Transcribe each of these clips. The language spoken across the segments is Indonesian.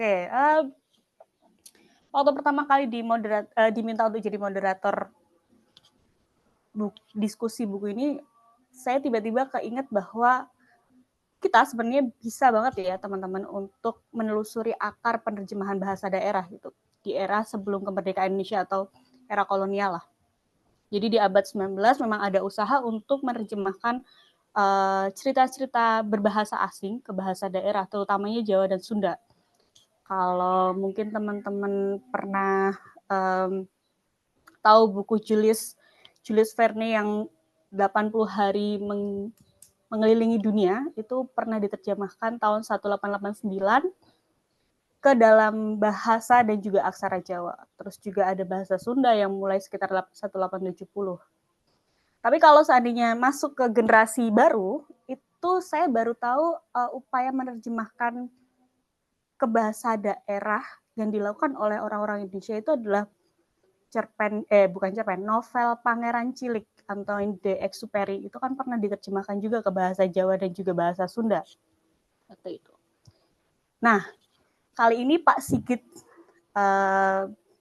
Oke, waktu pertama kali diminta untuk jadi moderator diskusi buku ini, saya tiba-tiba keinget bahwa kita sebenarnya bisa banget ya teman-teman untuk menelusuri akar penerjemahan bahasa daerah gitu di era sebelum kemerdekaan Indonesia atau era kolonial lah. Jadi di abad 19 memang ada usaha untuk menerjemahkan cerita-cerita berbahasa asing ke bahasa daerah, terutamanya Jawa dan Sunda. Kalau mungkin teman-teman pernah tahu buku Julius Verne yang 80 hari mengelilingi dunia, itu pernah diterjemahkan tahun 1889 ke dalam bahasa dan juga aksara Jawa. Terus juga ada bahasa Sunda yang mulai sekitar 1870. Tapi kalau seandainya masuk ke generasi baru, itu saya baru tahu upaya menerjemahkan ke bahasa daerah yang dilakukan oleh orang-orang Indonesia itu adalah novel Pangeran Cilik Antoine de Exupéry itu kan pernah diterjemahkan juga ke bahasa Jawa dan juga bahasa Sunda waktu itu. Nah, kali ini Pak Sigit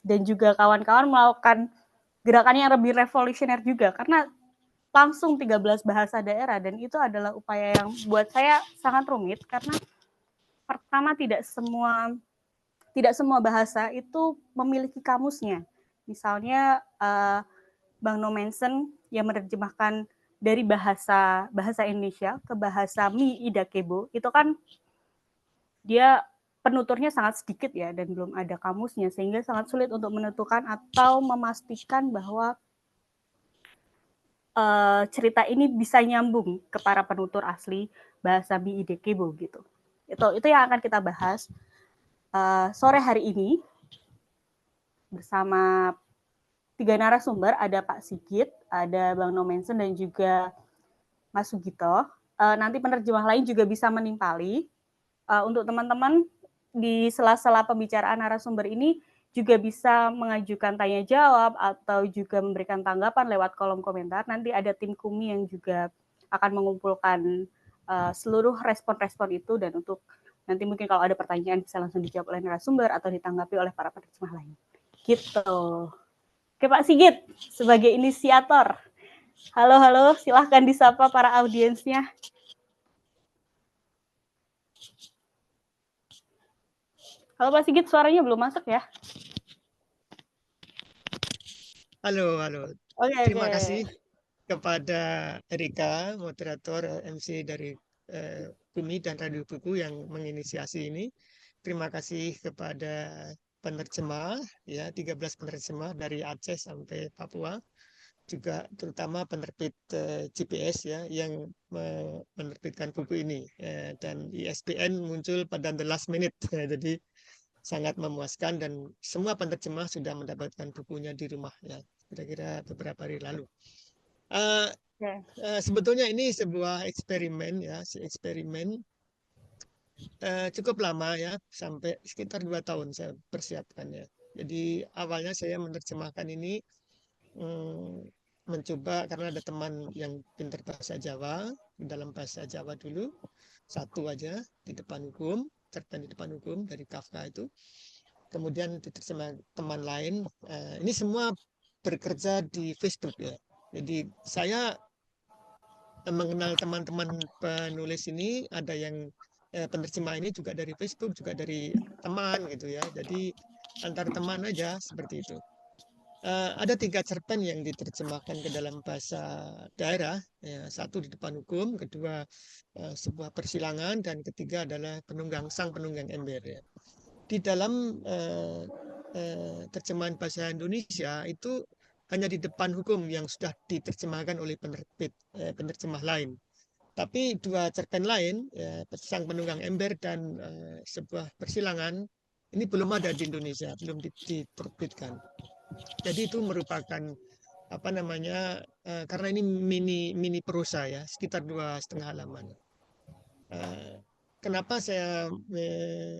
dan juga kawan-kawan melakukan gerakan yang lebih revolusioner juga karena langsung 13 bahasa daerah dan itu adalah upaya yang buat saya sangat rumit karena pertama tidak semua bahasa itu memiliki kamusnya. Misalnya Bang Nomensen yang menerjemahkan dari bahasa Indonesia ke bahasa Mi Idakebo itu kan dia penuturnya sangat sedikit ya dan belum ada kamusnya sehingga sangat sulit untuk menentukan atau memastikan bahwa cerita ini bisa nyambung ke para penutur asli bahasa Mi Idakebo gitu. Itu yang akan kita bahas sore hari ini bersama 3 narasumber, ada Pak Sigit, ada Bang Nomensen, dan juga Mas Sugito. Nanti penerjemah lain juga bisa menimpali. Untuk teman-teman di sela-sela pembicaraan narasumber ini juga bisa mengajukan tanya jawab atau juga memberikan tanggapan lewat kolom komentar. Nanti ada tim Kumi yang juga akan mengumpulkan seluruh respon-respon itu dan untuk nanti mungkin kalau ada pertanyaan bisa langsung dijawab oleh narasumber atau ditanggapi oleh para penerjemah lain. Gitu. Oke Pak Sigit, sebagai inisiator. Halo, silahkan disapa para audiensnya. Halo Pak Sigit, suaranya belum masuk ya? Halo. Terima Oke. kasih kepada Erika, moderator MC dari Bumi dan Radio Buku yang menginisiasi ini. Terima kasih kepada penerjemah, ya 13 penerjemah dari Aceh sampai Papua. Juga terutama penerbit GPS ya yang menerbitkan buku ini dan ISBN muncul pada the last minute jadi sangat memuaskan dan semua penerjemah sudah mendapatkan bukunya di rumah ya kira-kira beberapa hari lalu. Sebetulnya ini sebuah eksperimen ya, cukup lama ya, sampai sekitar 2 tahun saya persiapkan ya. Jadi awalnya saya menerjemahkan ini mencoba karena ada teman yang pintar bahasa Jawa, dalam bahasa Jawa dulu, satu aja di depan hukum, cerpen di depan hukum dari Kafka itu. Kemudian diterjemah teman lain. Ini semua bekerja di Facebook ya. Jadi saya mengenal teman-teman penulis ini, ada yang penerjemah ini juga dari Facebook, juga dari teman gitu ya. Jadi antar teman aja seperti itu. Ada 3 cerpen yang diterjemahkan ke dalam bahasa daerah. Ya, satu di depan hukum, kedua sebuah persilangan, dan ketiga adalah sang penunggang ember. Ya. Di dalam terjemahan bahasa Indonesia itu hanya di depan hukum yang sudah diterjemahkan oleh penerjemah lain. Tapi 2 cerpen lain, ya, sang penunggang ember dan sebuah persilangan, ini belum ada di Indonesia, belum diterbitkan. Jadi itu merupakan karena ini mini prosa ya, sekitar 2,5 halaman. Kenapa saya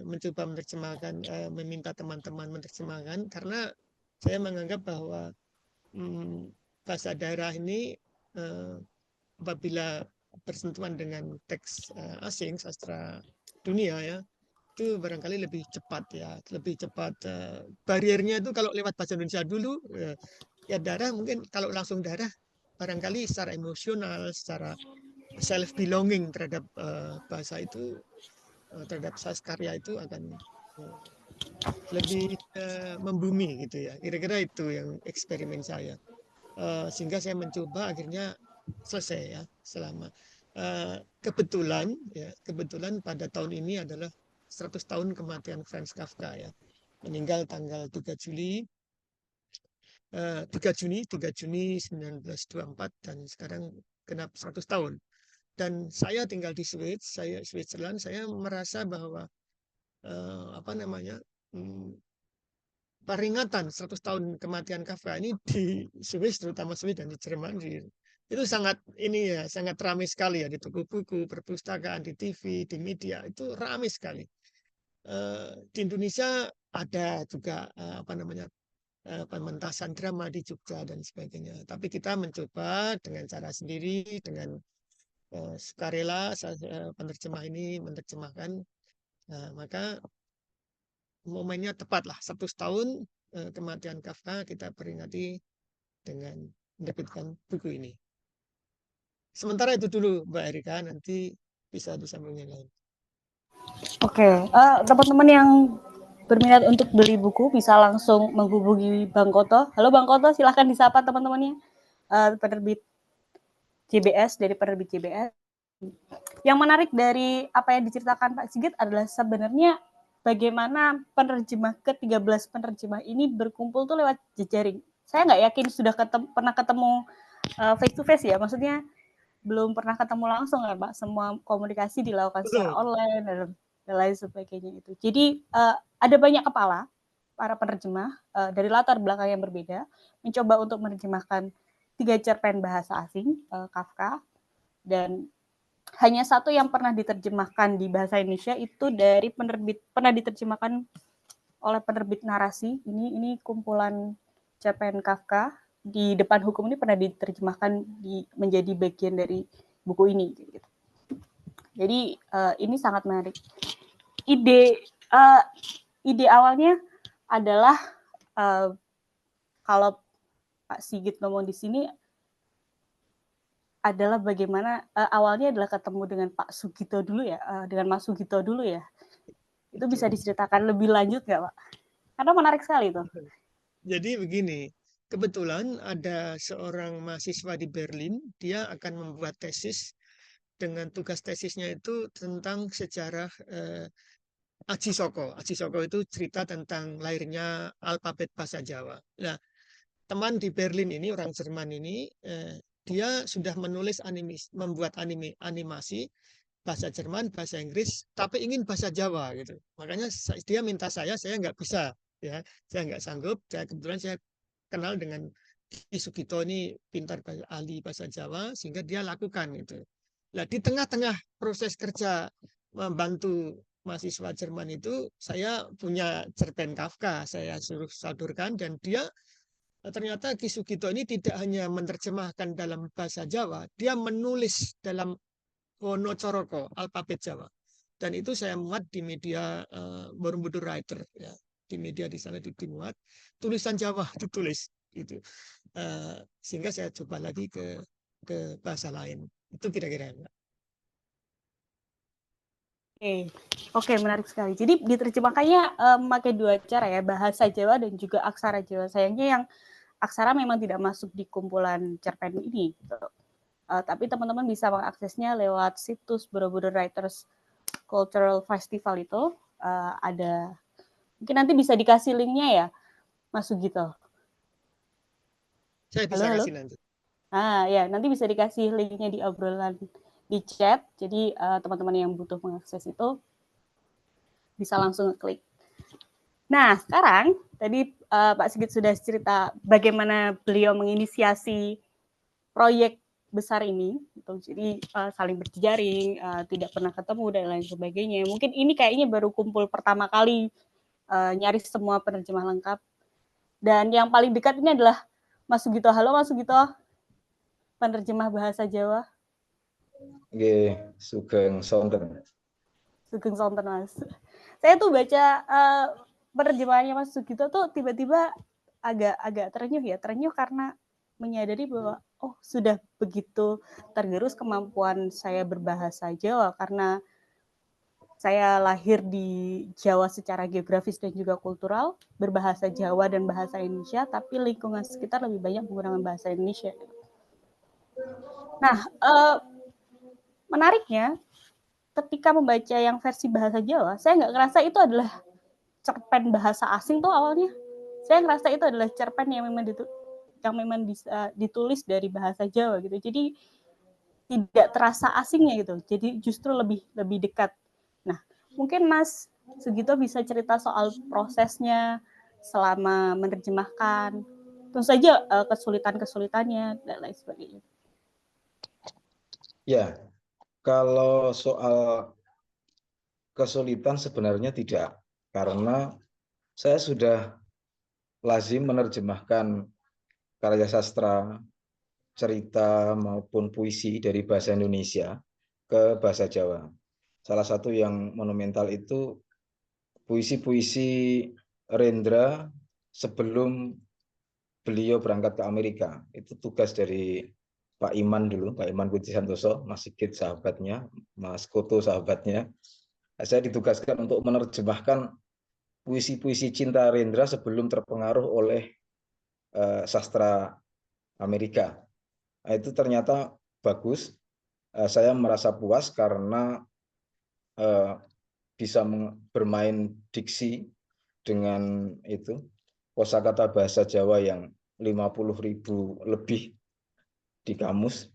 mencoba menerjemahkan, meminta teman-teman menerjemahkan? Karena saya menganggap bahwa bahasa daerah ini apabila bersentuhan dengan teks asing, sastra dunia ya, itu barangkali lebih cepat ya, lebih cepat. Bariernya itu kalau lewat bahasa Indonesia dulu, ya darah mungkin kalau langsung darah barangkali secara emosional, secara self belonging terhadap bahasa itu, terhadap saskarya itu akan lebih membumi gitu ya. Kira-kira itu yang eksperimen saya. Sehingga saya mencoba akhirnya selesai ya selama kebetulan pada tahun ini adalah 100 tahun kematian Franz Kafka ya, meninggal tanggal 3 Juli 3 Juni 1924 dan sekarang genap 100 tahun. Dan saya tinggal di Switzerland, saya merasa bahwa apa namanya, peringatan 100 tahun kematian Kafka ini di Swiss, terutama Swiss dan di Jerman itu sangat ini ya, sangat ramai sekali ya, di toko buku, perpustakaan, di TV, di media itu ramai sekali. Di Indonesia ada juga apa namanya, pementasan drama di Jogja dan sebagainya. Tapi kita mencoba dengan cara sendiri, dengan sukarela penerjemah ini menerjemahkan, maka momennya tepatlah 100 tahun kematian Kafka kita peringati dengan menerbitkan buku ini. Sementara itu dulu Mbak Erika, nanti bisa disambung yang lain. Oke, teman-teman yang berminat untuk beli buku bisa langsung menghubungi Bang Koto. Halo Bang Koto, silahkan disapa teman-temannya. Penerbit JBS, dari penerbit JBS. Yang menarik dari apa yang diceritakan Pak Sigit adalah sebenarnya bagaimana ke-13 penerjemah ini berkumpul tuh lewat jejaring. Saya nggak yakin sudah pernah ketemu face to face ya, maksudnya belum pernah ketemu langsung ya Pak. Semua komunikasi dilakukan secara online dan lain sebagainya itu. Jadi ada banyak kepala para penerjemah dari latar belakang yang berbeda mencoba untuk menerjemahkan 3 cerpen bahasa asing Kafka, dan hanya satu yang pernah diterjemahkan di bahasa Indonesia itu dari pernah diterjemahkan oleh penerbit Narasi. Ini kumpulan cerpen Kafka di Depan Hukum ini pernah diterjemahkan menjadi bagian dari buku ini. Gitu. Jadi ini sangat menarik. Ide awalnya adalah kalau Pak Sigit ngomong di sini adalah bagaimana awalnya adalah ketemu dengan Pak Sugito dulu ya, dengan Mas Sugito dulu ya. Itu bisa diceritakan lebih lanjut nggak Pak? Karena menarik sekali itu. Jadi begini, kebetulan ada seorang mahasiswa di Berlin, dia akan membuat tesis dengan tugas tesisnya itu tentang sejarah Aji Soko. Aji Soko itu cerita tentang lahirnya alfabet bahasa Jawa. Nah, teman di Berlin ini, orang Jerman ini, dia sudah membuat animasi bahasa Jerman, bahasa Inggris, tapi ingin bahasa Jawa gitu. Makanya dia minta saya nggak bisa, ya, saya nggak sanggup. Kebetulan saya kenal dengan Ki Sugito ini pintar ahli bahasa Jawa, sehingga dia lakukan itu. Nah, di tengah-tengah proses kerja membantu mahasiswa Jerman itu, saya punya cerpen Kafka, saya suruh sodorkan, dan dia ternyata Ki Sugito ini tidak hanya menerjemahkan dalam bahasa Jawa, dia menulis dalam Wonocoroko, alfabet Jawa. Dan itu saya muat di media Borobudur Writer, ya. Di media di sana dimuat, tulisan Jawa ditulis gitu. Sehingga saya coba lagi ke bahasa lain. Itu kira-kira. Oke, menarik sekali. Jadi diterjemahkannya memakai 2 cara ya, bahasa Jawa dan juga aksara Jawa. Sayangnya yang aksara memang tidak masuk di kumpulan cerpen ini. Gitu. Tapi teman-teman bisa mengaksesnya lewat situs Borobudur Writers Cultural Festival itu. Ada, mungkin nanti bisa dikasih linknya ya, Mas Sugito. Saya bisa kasih nanti. Ya, nanti bisa dikasih linknya di obrolan di chat. Jadi teman-teman yang butuh mengakses itu bisa langsung klik. Nah, sekarang tadi Pak Sigit sudah cerita bagaimana beliau menginisiasi proyek besar ini, gitu. Jadi saling berjejaring, tidak pernah ketemu dan lain sebagainya. Mungkin ini kayaknya baru kumpul pertama kali nyaris semua penerjemah lengkap. Dan yang paling dekat ini adalah Mas Sugito. Halo Mas Sugito, penerjemah bahasa Jawa. Nggih, sugeng sonten. Sugeng sonten Mas. Saya tuh baca penerjemahannya Mas Sugito tuh tiba-tiba agak terenyuh karena menyadari bahwa oh sudah begitu tergerus kemampuan saya berbahasa Jawa karena saya lahir di Jawa secara geografis dan juga kultural, berbahasa Jawa dan bahasa Indonesia, tapi lingkungan sekitar lebih banyak menggunakan bahasa Indonesia. Nah, menariknya ketika membaca yang versi bahasa Jawa, saya nggak ngerasa itu adalah cerpen bahasa asing tuh awalnya. Saya ngerasa itu adalah cerpen yang memang bisa ditulis dari bahasa Jawa gitu. Jadi tidak terasa asingnya gitu. Jadi justru lebih dekat. Nah, mungkin Mas Sugito bisa cerita soal prosesnya selama menerjemahkan. Tentu saja kesulitan-kesulitannya dan lain sebagainya. Ya, kalau soal kesulitan sebenarnya tidak, karena saya sudah lazim menerjemahkan karya sastra, cerita maupun puisi dari bahasa Indonesia ke bahasa Jawa. Salah satu yang monumental itu puisi-puisi Rendra sebelum beliau berangkat ke Amerika. Itu tugas dari Pak Iman dulu, Pak Iman Budi Santoso, Mas Sigit sahabatnya, Mas Koto sahabatnya. Saya ditugaskan untuk menerjemahkan puisi-puisi cinta Rendra sebelum terpengaruh oleh sastra Amerika. Itu ternyata bagus. Saya merasa puas karena bisa bermain diksi dengan itu kosakata bahasa Jawa yang 50.000 lebih di kamus,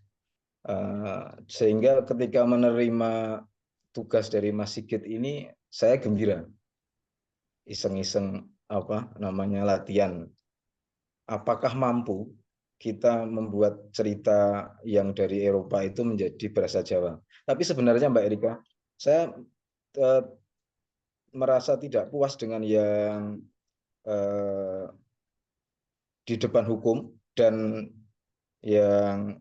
sehingga ketika menerima tugas dari Mas Sigit ini saya gembira, iseng-iseng latihan, apakah mampu kita membuat cerita yang dari Eropa itu menjadi bahasa Jawa. Tapi sebenarnya Mbak Erika, saya merasa tidak puas dengan yang di depan hukum dan yang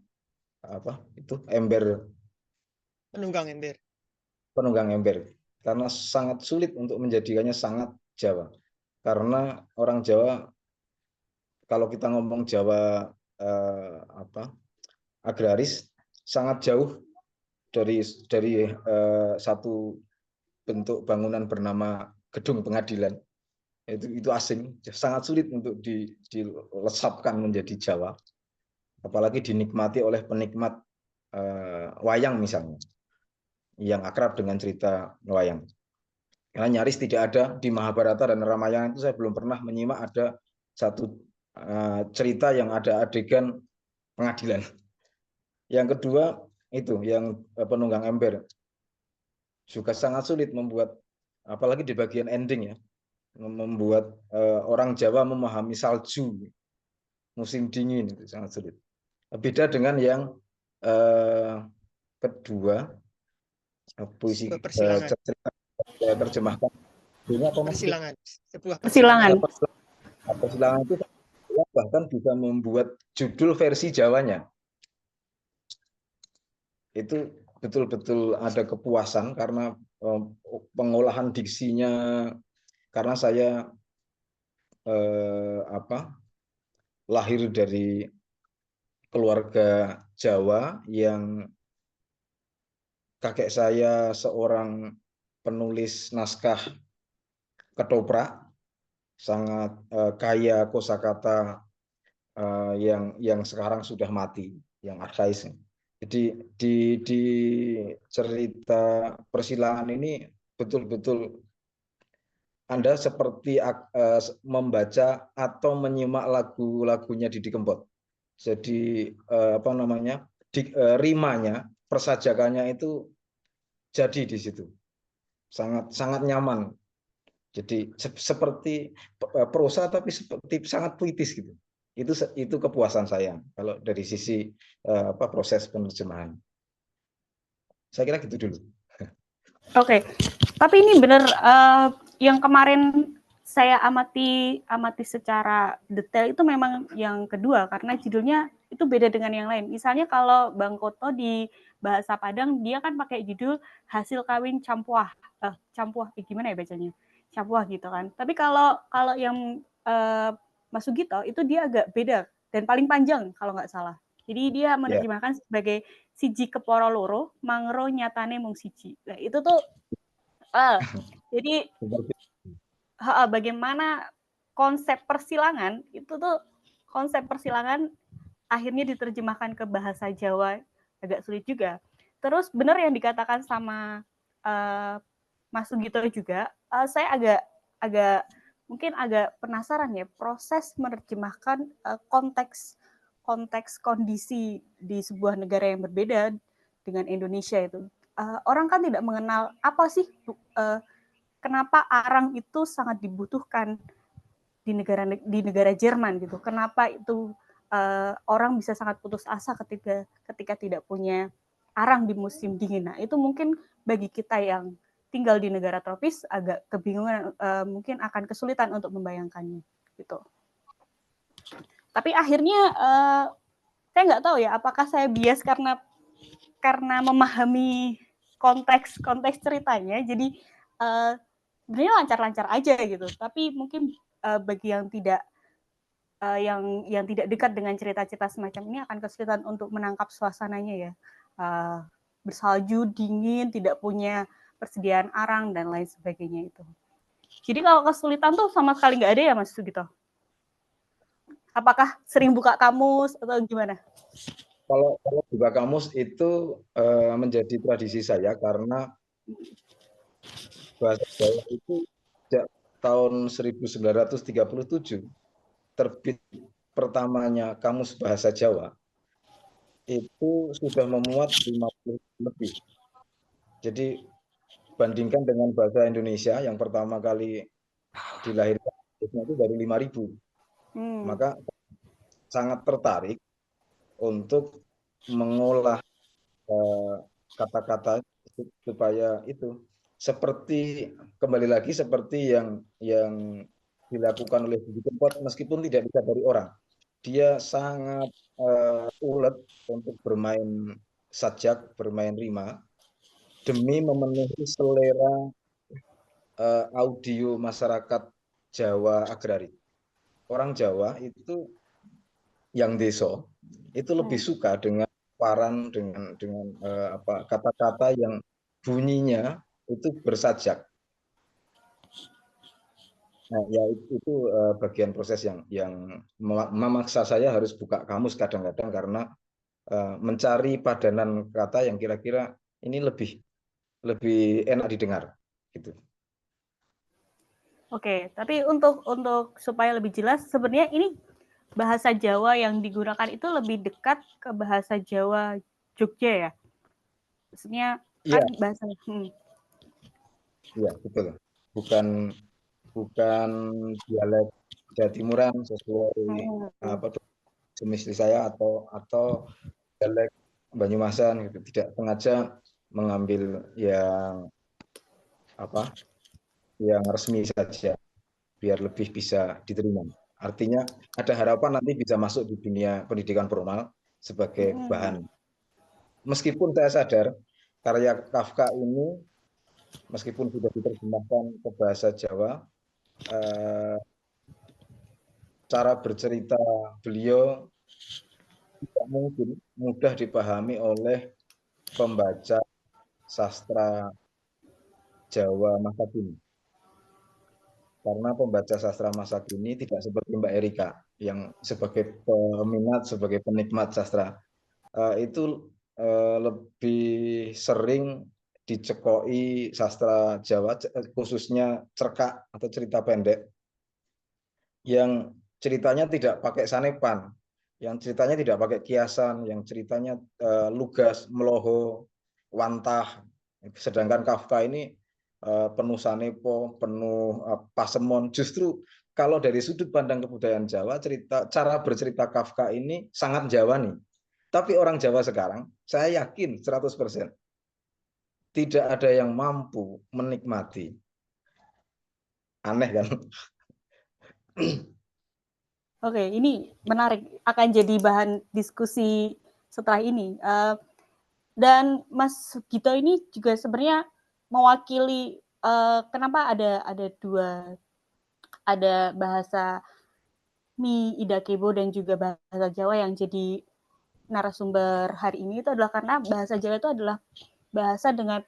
penunggang ember, karena sangat sulit untuk menjadikannya sangat Jawa. Karena orang Jawa, kalau kita ngomong Jawa agraris, sangat jauh dari satu bentuk bangunan bernama gedung pengadilan. Itu asing, sangat sulit untuk dilesapkan menjadi Jawa, apalagi dinikmati oleh penikmat wayang misalnya, yang akrab dengan cerita wayang. Karena nyaris tidak ada di Mahabharata dan Ramayana itu, saya belum pernah menyimak ada satu cerita yang ada adegan pengadilan. Yang kedua itu yang penunggang ember, juga sangat sulit membuat, apalagi di bagian ending ya, membuat orang Jawa memahami salju musim dingin, itu sangat sulit. Beda dengan yang kedua, puisi terjemahkan Persilangan itu bahkan bisa membuat judul versi Jawanya. Itu betul-betul ada kepuasan karena pengolahan diksinya, karena saya lahir dari keluarga Jawa yang kakek saya seorang penulis naskah ketoprak, sangat kaya kosakata yang sekarang sudah mati, yang arkais. Jadi di cerita persilangan ini betul-betul Anda seperti membaca atau menyimak lagu-lagunya Didi Kempot. Jadi rimanya, persajakannya itu jadi di situ. Sangat nyaman. Jadi seperti prosa tapi seperti sangat puitis gitu. Itu kepuasan saya kalau dari sisi proses penerjemahan. Saya kira gitu dulu. Oke. Tapi ini benar yang kemarin saya amati secara detail itu memang yang kedua, karena judulnya itu beda dengan yang lain. Misalnya kalau Bang Koto di bahasa Padang dia kan pakai judul hasil kawin campuah. Gimana ya bacanya? Campuah gitu kan. Tapi kalau yang Mas Sugito itu dia agak beda dan paling panjang kalau nggak salah. Jadi dia menerjemahkan sebagai siji keporo loro, mangro nyatane mung siji. Nah, itu tuh jadi bagaimana konsep persilangan itu tuh akhirnya diterjemahkan ke bahasa Jawa agak sulit juga. Terus benar yang dikatakan sama Mas Sugito juga, saya mungkin agak penasaran ya proses menerjemahkan konteks kondisi di sebuah negara yang berbeda dengan Indonesia itu. Orang kan tidak mengenal apa sih kenapa arang itu sangat dibutuhkan di negara Jerman gitu. Kenapa itu orang bisa sangat putus asa ketika tidak punya arang di musim dingin. Nah, itu mungkin bagi kita yang tinggal di negara tropis agak kebingungan, mungkin akan kesulitan untuk membayangkannya gitu. Tapi akhirnya saya nggak tahu ya apakah saya bias karena memahami konteks ceritanya, jadi sebenarnya lancar-lancar aja gitu. Tapi mungkin bagi yang tidak yang tidak dekat dengan cerita-cerita semacam ini akan kesulitan untuk menangkap suasananya ya. Bersalju, dingin, tidak punya persediaan arang dan lain sebagainya itu. Jadi kalau kesulitan tuh sama sekali nggak ada ya Mas Sugito? Apakah sering buka kamus atau gimana? Kalau buka kamus itu menjadi tradisi saya karena bahasa Jawa itu sejak tahun 1937 terbit pertamanya Kamus Bahasa Jawa itu sudah memuat 50 lebih. Jadi bandingkan dengan bahasa Indonesia yang pertama kali dilahirkan itu dari 5.000. Maka sangat tertarik untuk mengolah kata-kata supaya itu kembali lagi seperti yang dilakukan oleh Didi Kempot meskipun tidak bisa dari orang. Dia sangat ulet untuk bermain sajak, bermain rima demi memenuhi selera audio masyarakat Jawa agraris. Orang Jawa itu yang deso itu lebih suka dengan paran dengan kata-kata yang bunyinya itu bersajak. Nah, ya itu bagian proses yang memaksa saya harus buka kamus kadang-kadang karena mencari padanan kata yang kira-kira ini lebih enak didengar gitu. Oke, tapi untuk supaya lebih jelas sebenarnya ini bahasa Jawa yang digunakan itu lebih dekat ke bahasa Jawa Jogja ya. Maksudnya kan bahasa Iya, betul. Bukan dialek Jawa Timuran sesuai semestinya saya atau dialek Banyumasan gitu. Tidak sengaja mengambil yang resmi saja biar lebih bisa diterima. Artinya ada harapan nanti bisa masuk di dunia pendidikan formal sebagai bahan. Meskipun saya sadar karya Kafka ini meskipun sudah diterjemahkan ke bahasa Jawa, cara bercerita beliau tidak mungkin mudah dipahami oleh pembaca sastra Jawa masa kini. Karena pembaca sastra masa kini tidak seperti Mbak Erika yang sebagai peminat, sebagai penikmat sastra itu lebih sering dicekoi sastra Jawa, khususnya cerkak atau cerita pendek yang ceritanya tidak pakai sanepan, yang ceritanya tidak pakai kiasan, yang ceritanya lugas, meloho, wantah. Sedangkan Kafka ini penuh sanepo, penuh pasemon. Justru kalau dari sudut pandang kebudayaan Jawa, cara bercerita Kafka ini sangat Jawa nih. Tapi orang Jawa sekarang, saya yakin 100% tidak ada yang mampu menikmati. Aneh kan? Oke, ini menarik. Akan jadi bahan diskusi setelah ini. Dan Mas Gito ini juga sebenarnya mewakili kenapa ada bahasa Mi Ida Kebo dan juga bahasa Jawa yang jadi narasumber hari ini itu adalah karena bahasa Jawa itu adalah bahasa dengan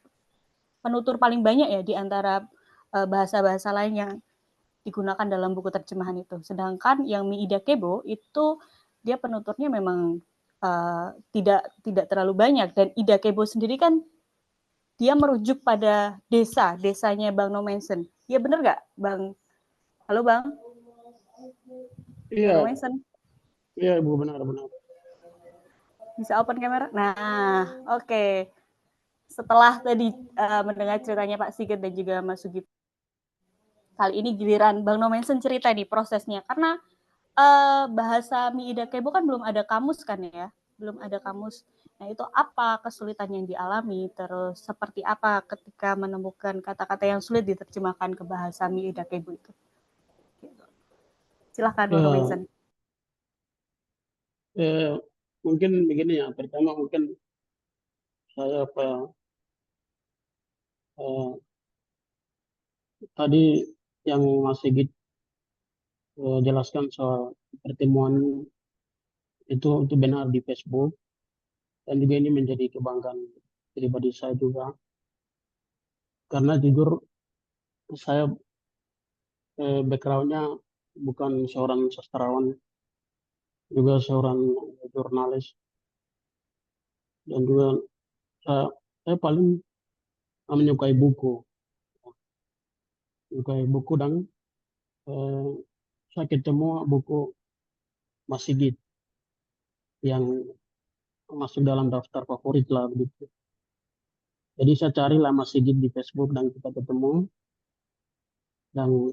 penutur paling banyak ya di antara bahasa-bahasa lain yang digunakan dalam buku terjemahan itu. Sedangkan yang Mi Ida Kebo itu dia penuturnya memang tidak terlalu banyak, dan Ida Kebo sendiri kan dia merujuk pada desanya Bang Nomensen. Iya bener nggak, Bang? Halo, Bang. Iya, Bang Nomensen. iya Ibu, benar-benar. Bisa open kamera? Nah, oke. Setelah tadi mendengar ceritanya Pak Sigit dan juga Mas Sugito, kali ini giliran Bang Nomensen cerita nih prosesnya. Karena bahasa Mi Ida Kebo kan belum ada kamus kan ya? Belum ada kamus. Nah, itu apa kesulitan yang dialami? Terus seperti apa ketika menemukan kata-kata yang sulit diterjemahkan ke bahasa Mi Ida Kebo itu? Silahkan Bang Ya, Nomensen. mungkin begini ya. Pertama mungkin saya tadi yang Mas Sigit jelaskan soal pertemuan itu benar di Facebook, dan juga ini menjadi kebanggaan pribadi saya juga, karena jujur saya backgroundnya bukan seorang sastrawan, juga seorang jurnalis, dan juga saya paling menyukai buku dan saya ketemu buku Mas Sigit yang masuk dalam daftar favorit lah begitu. Jadi saya carilah Mas Sigit di Facebook dan kita ketemu, dan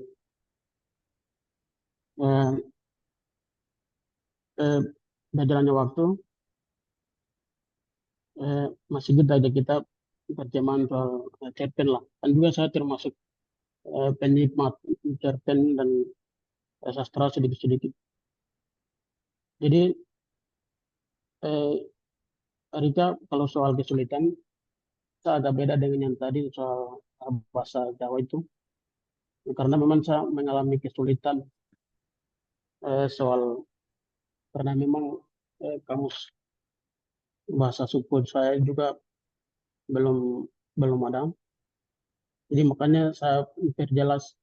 eh, berjalannya waktu Mas Sigit ajak kita pertemuan soal cerpen lah. Dan juga saya termasuk penikmat cerpen dan sastra sedikit-sedikit. Jadi Rika, kalau soal kesulitan saya agak beda dengan yang tadi soal bahasa Jawa itu, karena memang saya mengalami kesulitan soal, karena memang kamus bahasa suku saya juga belum belum ada. Jadi makanya saya perjelas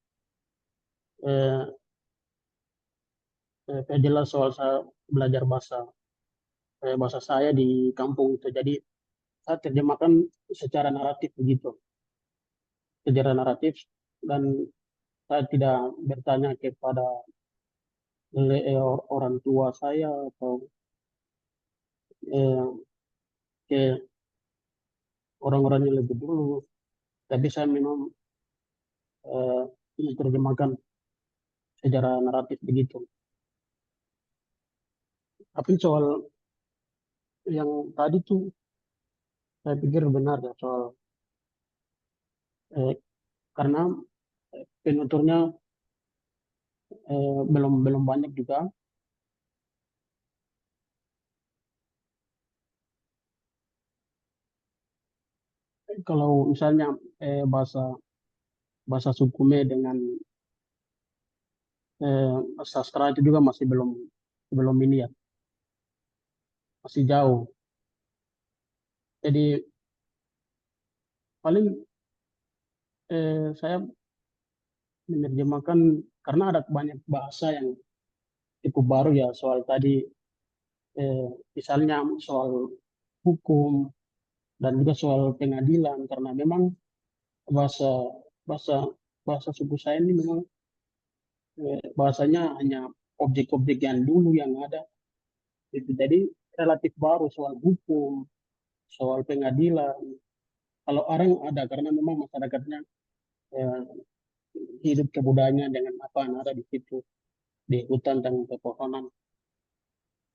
soal saya belajar bahasa saya di kampung itu. Jadi saya terjemahkan secara naratif begitu, secara naratif, dan saya tidak bertanya kepada orang tua saya atau eh, ke orang-orang yang lebih dulu, tapi saya memang eh, menerjemahkan secara naratif begitu. Tapi soal yang tadi tuh saya pikir benar ya, soal karena penuturnya belum belum banyak juga. Kalau misalnya bahasa bahasa Sukume dengan sastra itu juga masih belum belum ini ya, masih jauh. Jadi paling saya menerjemahkan karena ada banyak bahasa yang cukup baru ya, soal tadi misalnya soal hukum dan juga soal pengadilan, karena memang bahasa bahasa bahasa suku saya ini memang bahasanya hanya objek-objek yang dulu yang ada itu. Jadi relatif baru soal hukum, soal pengadilan. Kalau orang ada karena memang masyarakatnya eh, hidup kebudayanya dengan apa yang ada di situ, di hutan dan pepohonan.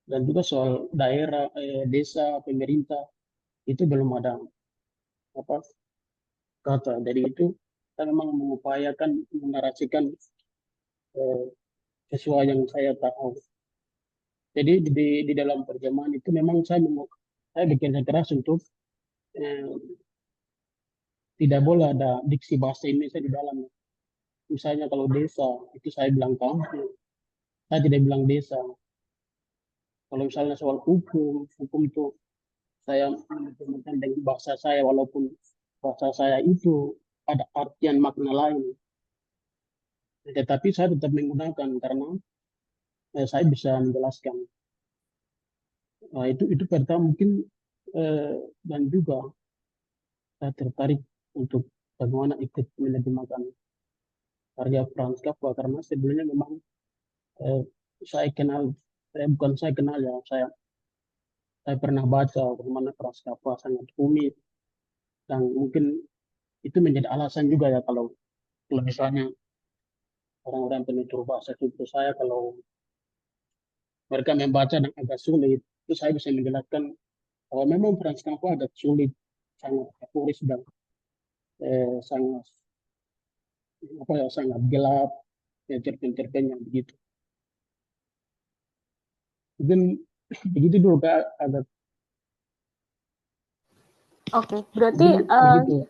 Dan juga soal daerah, desa, pemerintah itu belum ada apa kata. Jadi itu kita memang mengupayakan menarasikan eh, sesuai yang saya tahu. Jadi di dalam terjemahan itu memang saya bikin keras untuk eh, tidak boleh ada diksi bahasa Indonesia di dalam. Misalnya kalau desa itu saya bilang kampung, saya tidak bilang desa. Kalau misalnya soal hukum itu saya menerjemahkan dengan bahasa saya walaupun bahasa saya itu ada artian makna lain. Tetapi saya tetap menggunakan karena saya bisa menjelaskan. Nah, itu pertama mungkin dan juga saya tertarik untuk bagaimana ikut menerjemahkan karya Franz Kafka karena sebelumnya memang eh, saya kenal, bukan saya kenal ya, saya pernah baca bagaimana Franz Kafka sangat rumit dan mungkin itu menjadi alasan juga ya kalau misalnya orang-orang penutur bahasa seperti saya kalau mereka membaca dan agak sulit itu saya bisa menjelaskan bahwa memang Franz Kafka agak sulit, sangat aforis dan sangat sangat gelap ya cerpen-cerpennya begitu. Mungkin begitu dulu Kak, agak Oke, berarti begitu.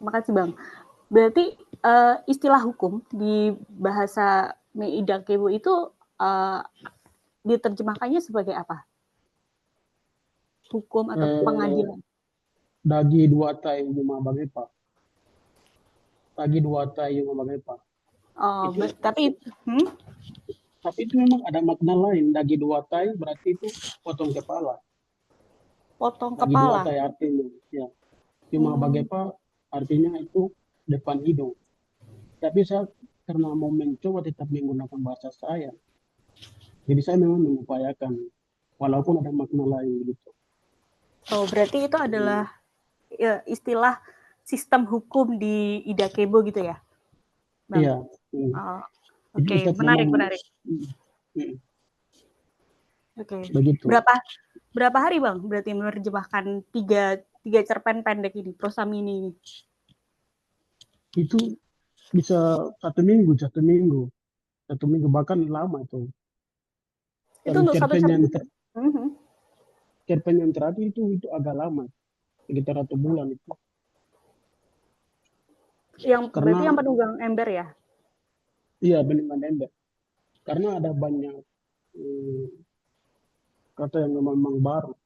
makasih Bang. Berarti istilah hukum di bahasa Meida Kebo itu diterjemahkannya sebagai apa? Hukum atau pengadilan? Dagi dua tai Yuma Bagepa. Dagi dua tai Yuma Bagepa. Oh, tapi itu memang ada makna lain. Dagi dua tai berarti itu potong kepala. Potong Dagi dua kepala. tai artinya ya. Yuma Bagepa artinya itu depan hidung. Tapi saya karena mau mencoba tetap menggunakan bahasa saya. Jadi saya memang mengupayakan walaupun ada makna lain gitu. Oh, berarti itu adalah ya, istilah sistem hukum di Ida Kebo gitu ya? Bang? Iya. Oke, menarik. Oke. Begitu. Berapa hari Bang berarti menerjemahkan tiga cerpen pendek ini, prosa mini ini? Itu bisa satu minggu bahkan lama itu. Itu untuk satu cerpen. Cerpen yang terakhir itu agak lama, sekitar 1 bulan itu. Berarti yang Penunggang Ember ya? Iya, Penunggang Ember. Karena ada banyak kata yang memang baru.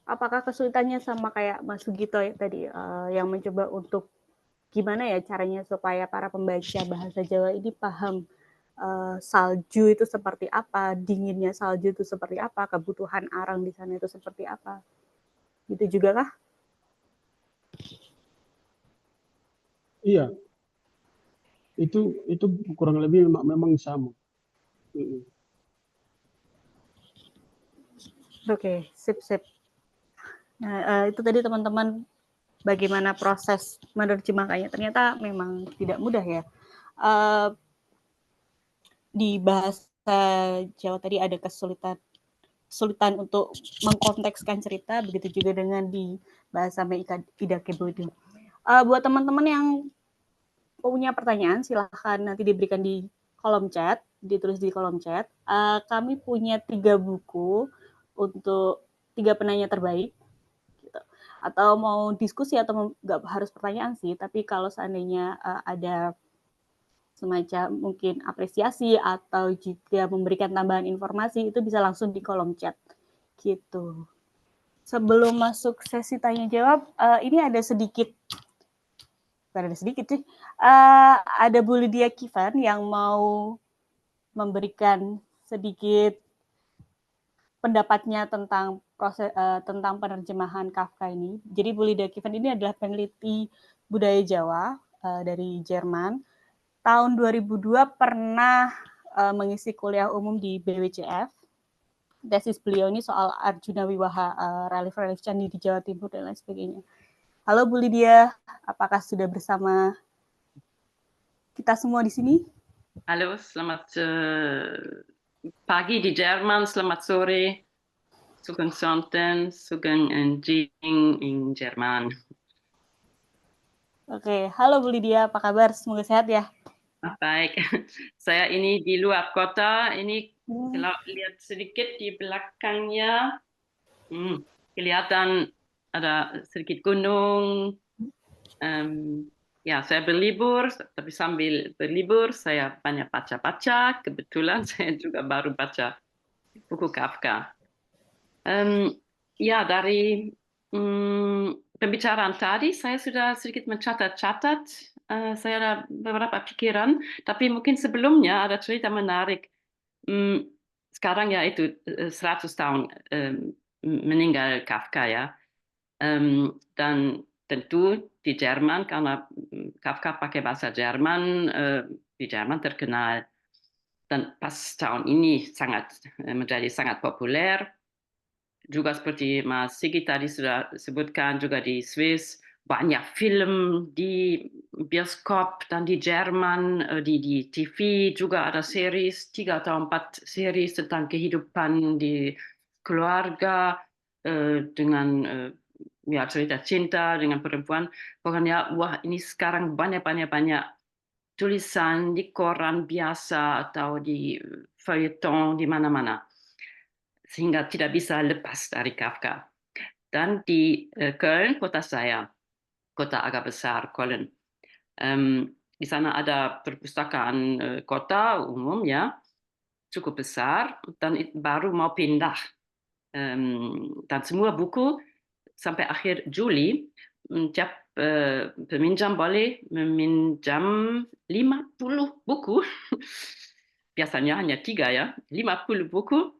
Apakah kesulitannya sama kayak Mas Sugito ya tadi yang mencoba untuk gimana ya caranya supaya para pembaca bahasa Jawa ini paham salju itu seperti apa, dinginnya salju itu seperti apa, kebutuhan arang di sana itu seperti apa, gitu juga kah? Iya, itu kurang lebih memang sama. Oke, sip. Nah, itu tadi teman-teman bagaimana proses menerjemahkannya. Ternyata memang tidak mudah ya. Di bahasa Jawa tadi ada kesulitan untuk mengkontekskan cerita, begitu juga dengan di bahasa Ida Kebo itu. Buat teman-teman yang punya pertanyaan, silahkan nanti diberikan di kolom chat, ditulis di kolom chat. Kami punya 3 buku untuk 3 penanya terbaik. Gitu. Atau mau diskusi atau nggak harus pertanyaan sih, tapi kalau seandainya ada semacam mungkin apresiasi atau juga memberikan tambahan informasi itu bisa langsung di kolom chat gitu. Sebelum masuk sesi tanya jawab, ini ada sedikit sih. Ada Bu Lydia Kifan yang mau memberikan sedikit pendapatnya tentang tentang penerjemahan Kafka ini. Jadi Bu Lydia Kifan ini adalah peneliti budaya Jawa dari Jerman. Tahun 2002 pernah mengisi kuliah umum di BWCF. Tesis beliau ini soal Arjuna Wiwaha, relief candi di Jawa Timur dan lain sebagainya. Halo Bu Lydia, apakah sudah bersama kita semua di sini? Halo, selamat pagi di Jerman, selamat sore, sugeng sonten, sugeng enjing in Jerman. Oke, halo Bu Lydia, apa kabar? Semoga sehat ya. Baik, saya ini di luar kota, ini kalau lihat sedikit di belakangnya, Kelihatan ada sedikit gunung. Ya, saya berlibur, tapi sambil berlibur saya banyak baca-baca. Kebetulan saya juga baru baca buku Kafka. Ya, dari pembicaraan tadi saya sudah sedikit mencatat-catat. Saya ada beberapa pikiran, tapi mungkin sebelumnya ada cerita menarik. Sekarang ya itu 100 tahun meninggal Kafka ya. Dan tentu di Jerman, karena Kafka pakai bahasa Jerman, di Jerman terkenal. Dan pas tahun ini menjadi sangat populer. Juga seperti Mas Sigit tadi sudah sebutkan, juga di Swiss, banyak film di bioskop dan di Jerman, di TV juga ada series, 3 atau 4 series tentang kehidupan di keluarga, dengan ya cerita cinta dengan perempuan. Pokoknya wah ini sekarang banyak tulisan di koran biasa atau di feuilleton di mana-mana, sehingga tidak bisa lepas dari Kafka. Dan di Köln, kota saya, kota agak besar, Köln, di sana ada perpustakaan kota umum ya, cukup besar, dan baru mau pindah. Dan semua buku sampai akhir Juli, tiap peminjam boleh meminjam 50 buku. Biasanya hanya 3 ya, 50 buku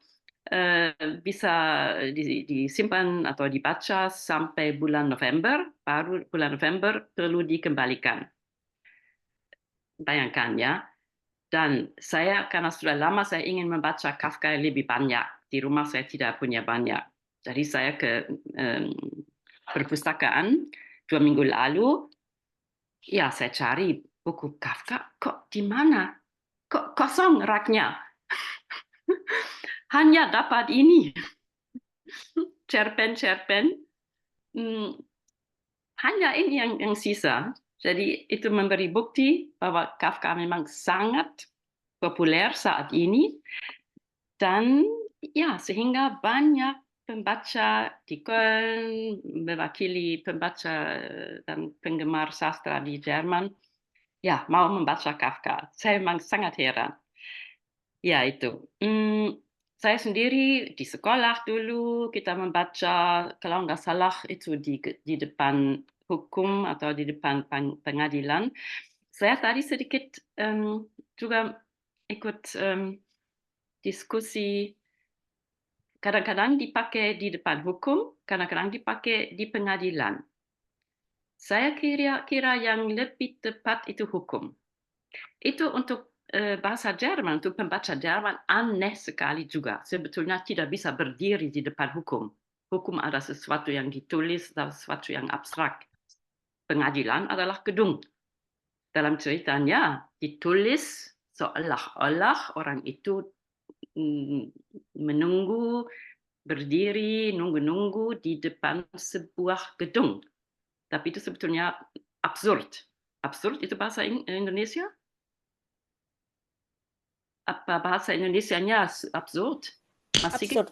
bisa disimpan atau dibaca sampai bulan November, baru bulan November perlu dikembalikan. Bayangkan ya. Dan saya karena sudah lama saya ingin membaca Kafka lebih banyak. Di rumah saya tidak punya banyak. Jadi saya ke perpustakaan 2 minggu lalu. Ya, saya cari buku Kafka. Kok di mana? Kok kosong raknya? Hanya dapat ini. Cerpen. Hanya ini yang sisa. Jadi itu memberi bukti bahwa Kafka memang sangat populer saat ini. Dan ya, sehingga banyak pembaca di Köln, mewakili pembaca dan penggemar sastra di Jerman, ya mau membaca Kafka. Saya memang sangat heran. Ya itu. Saya sendiri di sekolah dulu kita membaca, kalau nggak salah itu di depan hukum atau di depan pengadilan. Saya tadi sedikit juga ikut diskusi. Kadang-kadang dipakai di depan hukum, kadang-kadang dipakai di pengadilan. Saya kira yang lebih tepat itu hukum. Itu untuk bahasa Jerman, untuk pembaca Jerman aneh sekali juga. Sebetulnya tidak bisa berdiri di depan hukum. Hukum ada sesuatu yang ditulis, ada sesuatu yang abstrak. Pengadilan adalah gedung. Dalam ceritanya ditulis seolah-olah orang itu menunggu, berdiri, nunggu-nunggu di depan sebuah gedung. Tapi itu sebetulnya absurd. Absurd itu bahasa Indonesia? Apa bahasa Indonesianya absurd? Absurd.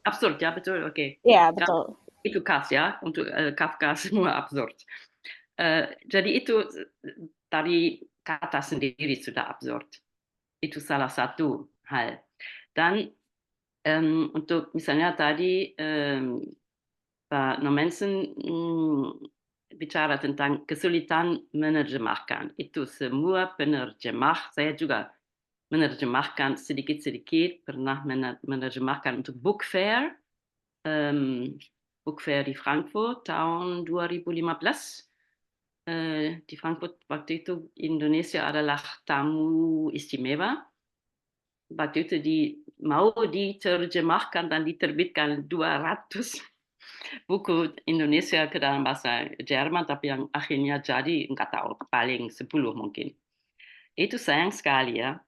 Absurd, ya betul, oke. Iya, betul. Itu khas ya, untuk Kafka semua absurd. Jadi itu dari kata sendiri sudah absurd. Itu salah satu hal. Dan untuk misalnya tadi Pak Normansen bicara tentang kesulitan menerjemahkan. Itu semua penerjemah, saya juga menerjemahkan sedikit-sedikit, pernah menerjemahkan untuk Book Fair di Frankfurt tahun 2015. Di Frankfurt waktu itu Indonesia adalah tamu istimewa. Waktu itu mau diterjemahkan dan diterbitkan 200 buku Indonesia ke dalam bahasa Jerman, tapi yang akhirnya jadi nggak tahu, paling 10 mungkin. Itu sayang sekali ya.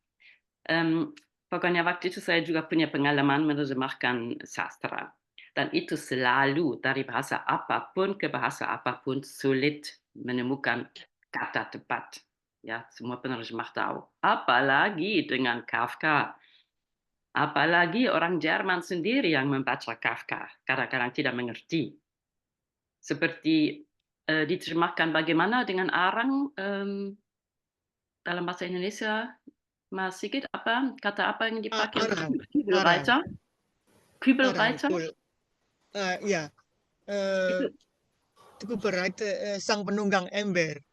Pokoknya waktu itu saya juga punya pengalaman menerjemahkan sastra. Dan itu selalu dari bahasa apapun ke bahasa apapun sulit menemukan kata tepat. Ya, semua penerjemah tahu. Apalagi dengan Kafka. Apalagi orang Jerman sendiri yang membaca Kafka, kadang-kadang tidak mengerti. Seperti diterjemahkan bagaimana dengan arang dalam bahasa Indonesia, Mas Sigit, kata apa yang dipakai untuk Arang, Kübelreiter? arang, Kübelreiter? iya. Itu, Kübelreiter, sang penunggang ember.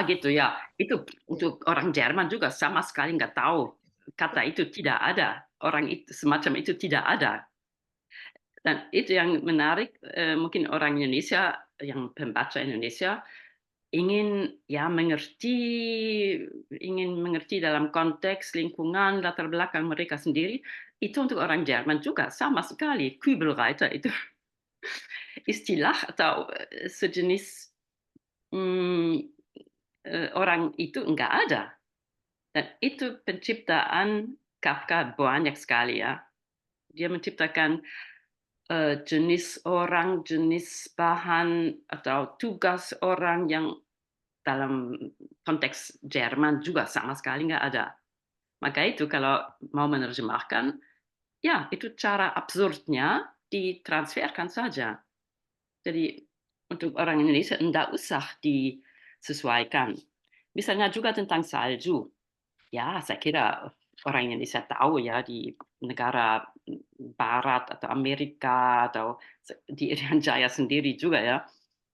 gitu ya. Itu untuk orang Jerman juga sama sekali nggak tahu. Kata itu tidak ada. Orang itu semacam itu tidak ada. Dan itu yang menarik, mungkin orang Indonesia, yang pembaca Indonesia, ingin mengerti dalam konteks lingkungan latar belakang mereka sendiri. Itu untuk orang Jerman juga sama sekali. Kübelreiter itu istilah atau sejenis orang itu enggak ada. Dan itu penciptaan Kafka banyak sekali ya. Dia menciptakan jenis orang, jenis bahan atau tugas orang yang dalam konteks Jerman juga sama sekali nggak ada. Maka itu kalau mau menerjemahkan, ya itu cara absurdnya ditransferkan saja. Jadi untuk orang Indonesia enggak usah disesuaikan. Misalnya juga tentang salju. Ya, saya kira orang Indonesia tahu ya di negara Barat atau Amerika atau di Irian Jaya sendiri juga ya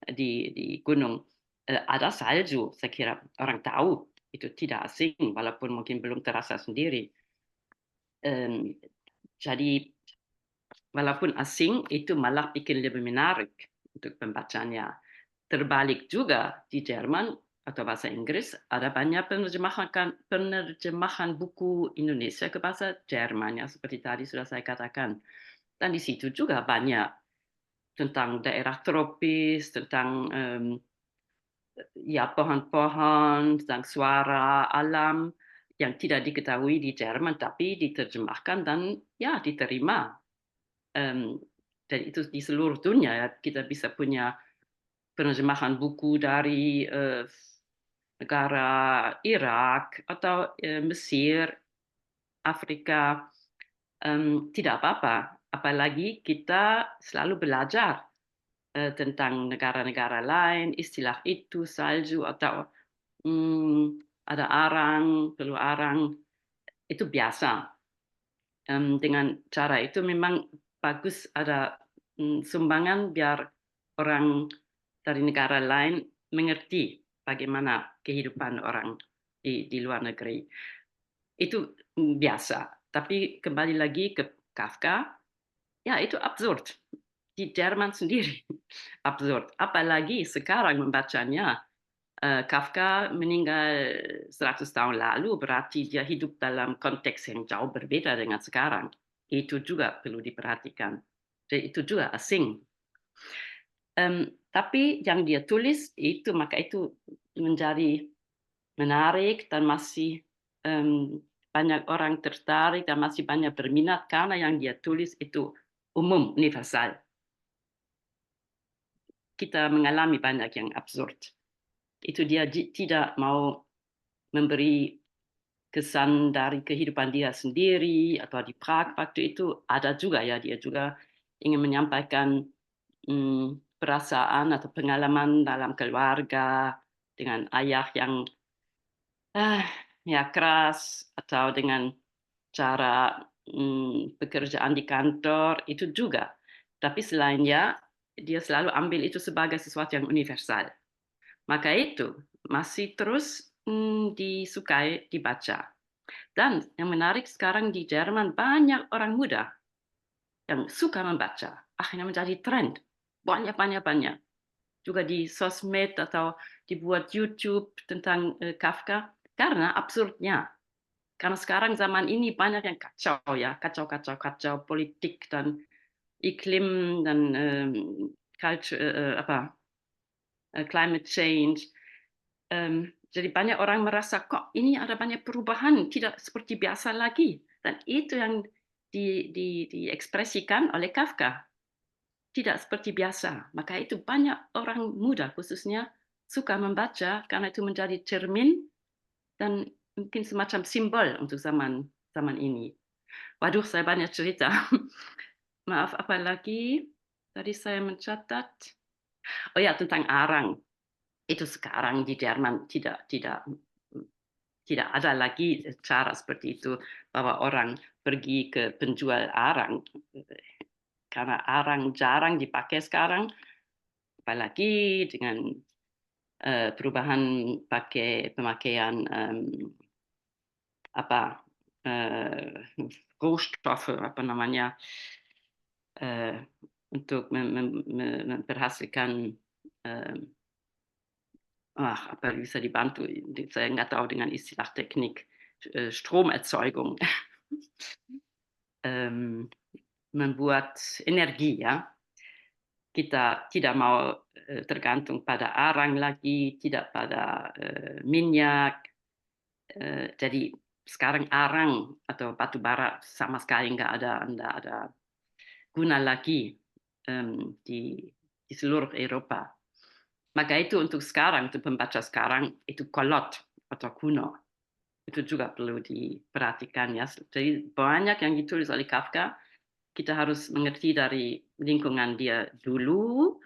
di gunung ada salju. Saya kira orang tahu itu tidak asing walaupun mungkin belum terasa sendiri. Jadi walaupun asing itu malah bikin lebih menarik untuk pembacanya. Terbalik juga di Jerman atau bahasa Inggris ada banyak penerjemahan buku Indonesia ke bahasa Jerman ya seperti tadi sudah saya katakan. Dan di situ juga banyak tentang daerah tropis, tentang ya pohon-pohon, tentang suara alam yang tidak diketahui di Jerman tapi diterjemahkan dan ya diterima. Dan itu di seluruh dunia ya, kita bisa punya penerjemahan buku dari negara Irak atau Mesir, Afrika, tidak apa-apa. Apalagi kita selalu belajar tentang negara-negara lain, istilah itu, salju, atau ada arang, perlu arang, itu biasa. Dengan cara itu memang bagus ada sumbangan biar orang dari negara lain mengerti bagaimana kehidupan orang di luar negeri. Itu biasa. Tapi kembali lagi ke Kafka, ya itu absurd. Di Jerman sendiri absurd. Apalagi sekarang membacanya. Kafka meninggal 100 tahun lalu, berarti dia hidup dalam konteks yang jauh berbeda dengan sekarang. Itu juga perlu diperhatikan. Jadi itu juga asing. Tapi yang dia tulis itu, maka itu menjadi menarik dan masih banyak orang tertarik dan masih banyak berminat karena yang dia tulis itu umum, universal. Kita mengalami banyak yang absurd. Itu dia tidak mau memberi kesan dari kehidupan dia sendiri atau di Prag waktu itu ada juga ya dia juga ingin menyampaikan perasaan atau pengalaman dalam keluarga dengan ayah yang ya keras atau dengan cara pekerjaan di kantor itu juga. Tapi selainnya dia selalu ambil itu sebagai sesuatu yang universal. Maka itu masih terus disukai dibaca. Dan yang menarik sekarang di Jerman banyak orang muda yang suka membaca. Akhirnya menjadi tren. Banyak. Juga di sosmed atau dibuat YouTube tentang Kafka. Karena absurdnya. Karena sekarang zaman ini banyak yang kacau ya. Kacau politik dan iklim dan climate change. Jadi banyak orang merasa kok ini ada banyak perubahan, tidak seperti biasa lagi. Dan itu yang diekspresikan oleh Kafka. Tidak seperti biasa. Maka itu banyak orang muda khususnya suka membaca karena itu menjadi cermin dan mungkin semacam simbol untuk zaman ini. Waduh, saya banyak cerita. Maaf, apa lagi? Tadi saya mencatat. Oh ya, tentang arang. Itu sekarang di Jerman tidak ada lagi cara seperti itu, bahwa orang pergi ke penjual arang. Karena arang jarang dipakai sekarang, apalagi dengan perubahan pemakaian Rohstoffe, apa namanya, untuk memberhasilkan apa bisa dibantu, saya nggak tahu dengan istilah teknik, Stromerzeugung, membuat energi ya. Kita tidak mau tergantung pada arang lagi, tidak pada minyak. Jadi sekarang arang atau batu bara sama sekali nggak ada guna lagi di seluruh Eropa. Maka itu untuk sekarang, untuk pembaca sekarang, itu kolot atau kuno. Itu juga perlu diperhatikan ya. Jadi banyak yang ditulis oleh Kafka, kita harus mengerti dari lingkungan dia dulu,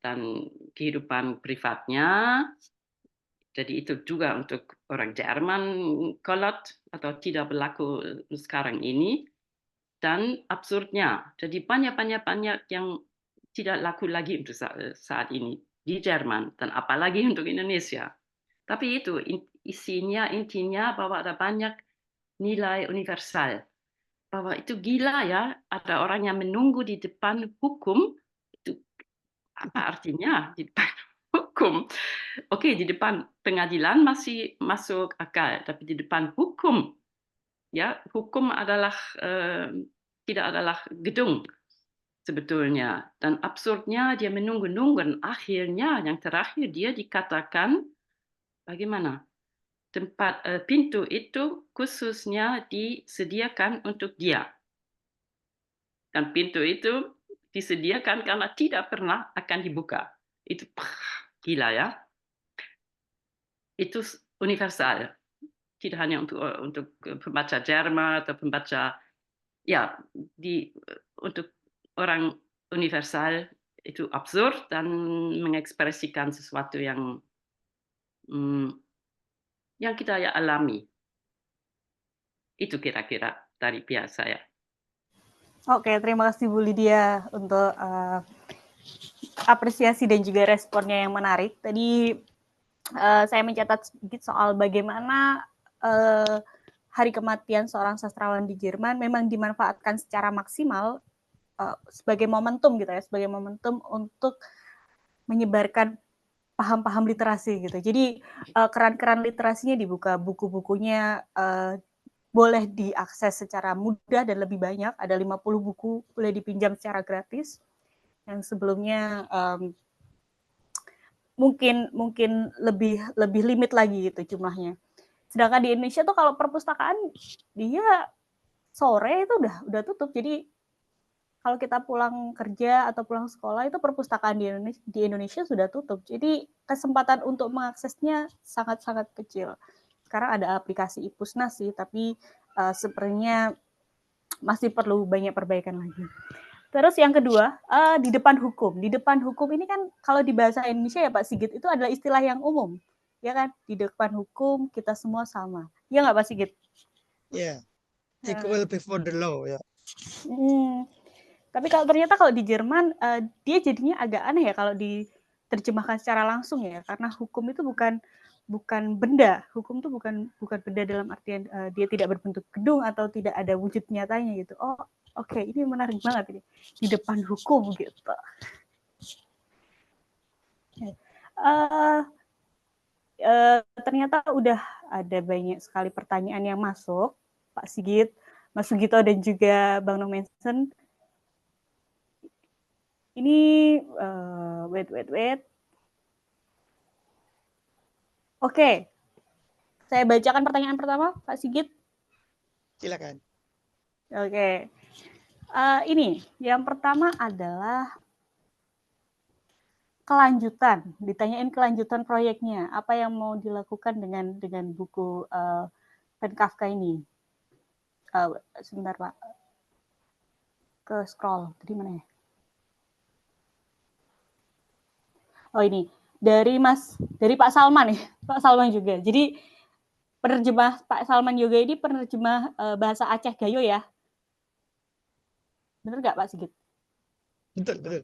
dan kehidupan privatnya. Jadi itu juga untuk orang Jerman kolot atau tidak berlaku sekarang ini. Dan absurdnya, jadi banyak yang tidak laku lagi untuk saat ini di Jerman, dan apalagi untuk Indonesia. Tapi itu intinya bahwa ada banyak nilai universal. Bahwa itu gila ya, ada orang yang menunggu di depan hukum. Itu apa artinya di depan hukum? Oke, di depan pengadilan masih masuk akal, tapi di depan hukum, ya, hukum adalah tidak adalah gedung sebetulnya. Dan absurdnya dia menunggu-nunggu, dan akhirnya yang terakhir dia dikatakan bagaimana? Pintu itu khususnya disediakan untuk dia. Dan pintu itu disediakan karena tidak pernah akan dibuka. Itu gila ya. Itu universal. Tidak hanya untuk pembaca Jerman atau pembaca, ya, untuk orang universal itu absurd dan mengekspresikan sesuatu yang kita ya alami. Itu kira-kira dari pihak saya. Oke, terima kasih Bu Lydia untuk apresiasi dan juga responnya yang menarik. Tadi saya mencatat sedikit soal bagaimana hari kematian seorang sastrawan di Jerman memang dimanfaatkan secara maksimal sebagai momentum gitu ya, sebagai momentum untuk menyebarkan paham-paham literasi gitu. Jadi keran-keran literasinya dibuka, buku-bukunya boleh diakses secara mudah dan lebih banyak. Ada 50 buku boleh dipinjam secara gratis. Yang sebelumnya mungkin lebih limit lagi gitu jumlahnya. Sedangkan di Indonesia tuh kalau perpustakaan dia sore itu udah tutup. Jadi kalau kita pulang kerja atau pulang sekolah itu perpustakaan di Indonesia sudah tutup. Jadi kesempatan untuk mengaksesnya sangat-sangat kecil. Sekarang ada aplikasi Ipusnas sih, tapi sepertinya masih perlu banyak perbaikan lagi. Terus yang kedua, di depan hukum. Di depan hukum ini kan kalau di bahasa Indonesia ya Pak Sigit, itu adalah istilah yang umum. Ya kan? Di depan hukum kita semua sama. Ya nggak Pak Sigit? Ya, equal before the law ya. Tapi ternyata kalau di Jerman, dia jadinya agak aneh ya kalau diterjemahkan secara langsung ya. Karena hukum itu bukan benda. Hukum itu bukan benda dalam artian dia tidak berbentuk gedung atau tidak ada wujud nyatanya gitu. Oh, oke, ini menarik banget ini. Di depan hukum gitu. Ternyata udah ada banyak sekali pertanyaan yang masuk, Pak Sigit, Mas Sugito dan juga Bang Nomensen. Ini wait. Oke. Saya bacakan pertanyaan pertama, Pak Sigit. Silakan. Oke. Ini yang pertama adalah kelanjutan. Ditanyain kelanjutan proyeknya. Apa yang mau dilakukan dengan buku Pen Kafka ini? sebentar Pak, ke scroll tadi mana ya? Oh ini dari Pak Salman nih, Pak Salman juga. Jadi penerjemah Pak Salman juga ini penerjemah bahasa Aceh Gayo ya? Benar nggak Pak Sigit? Betul, betul.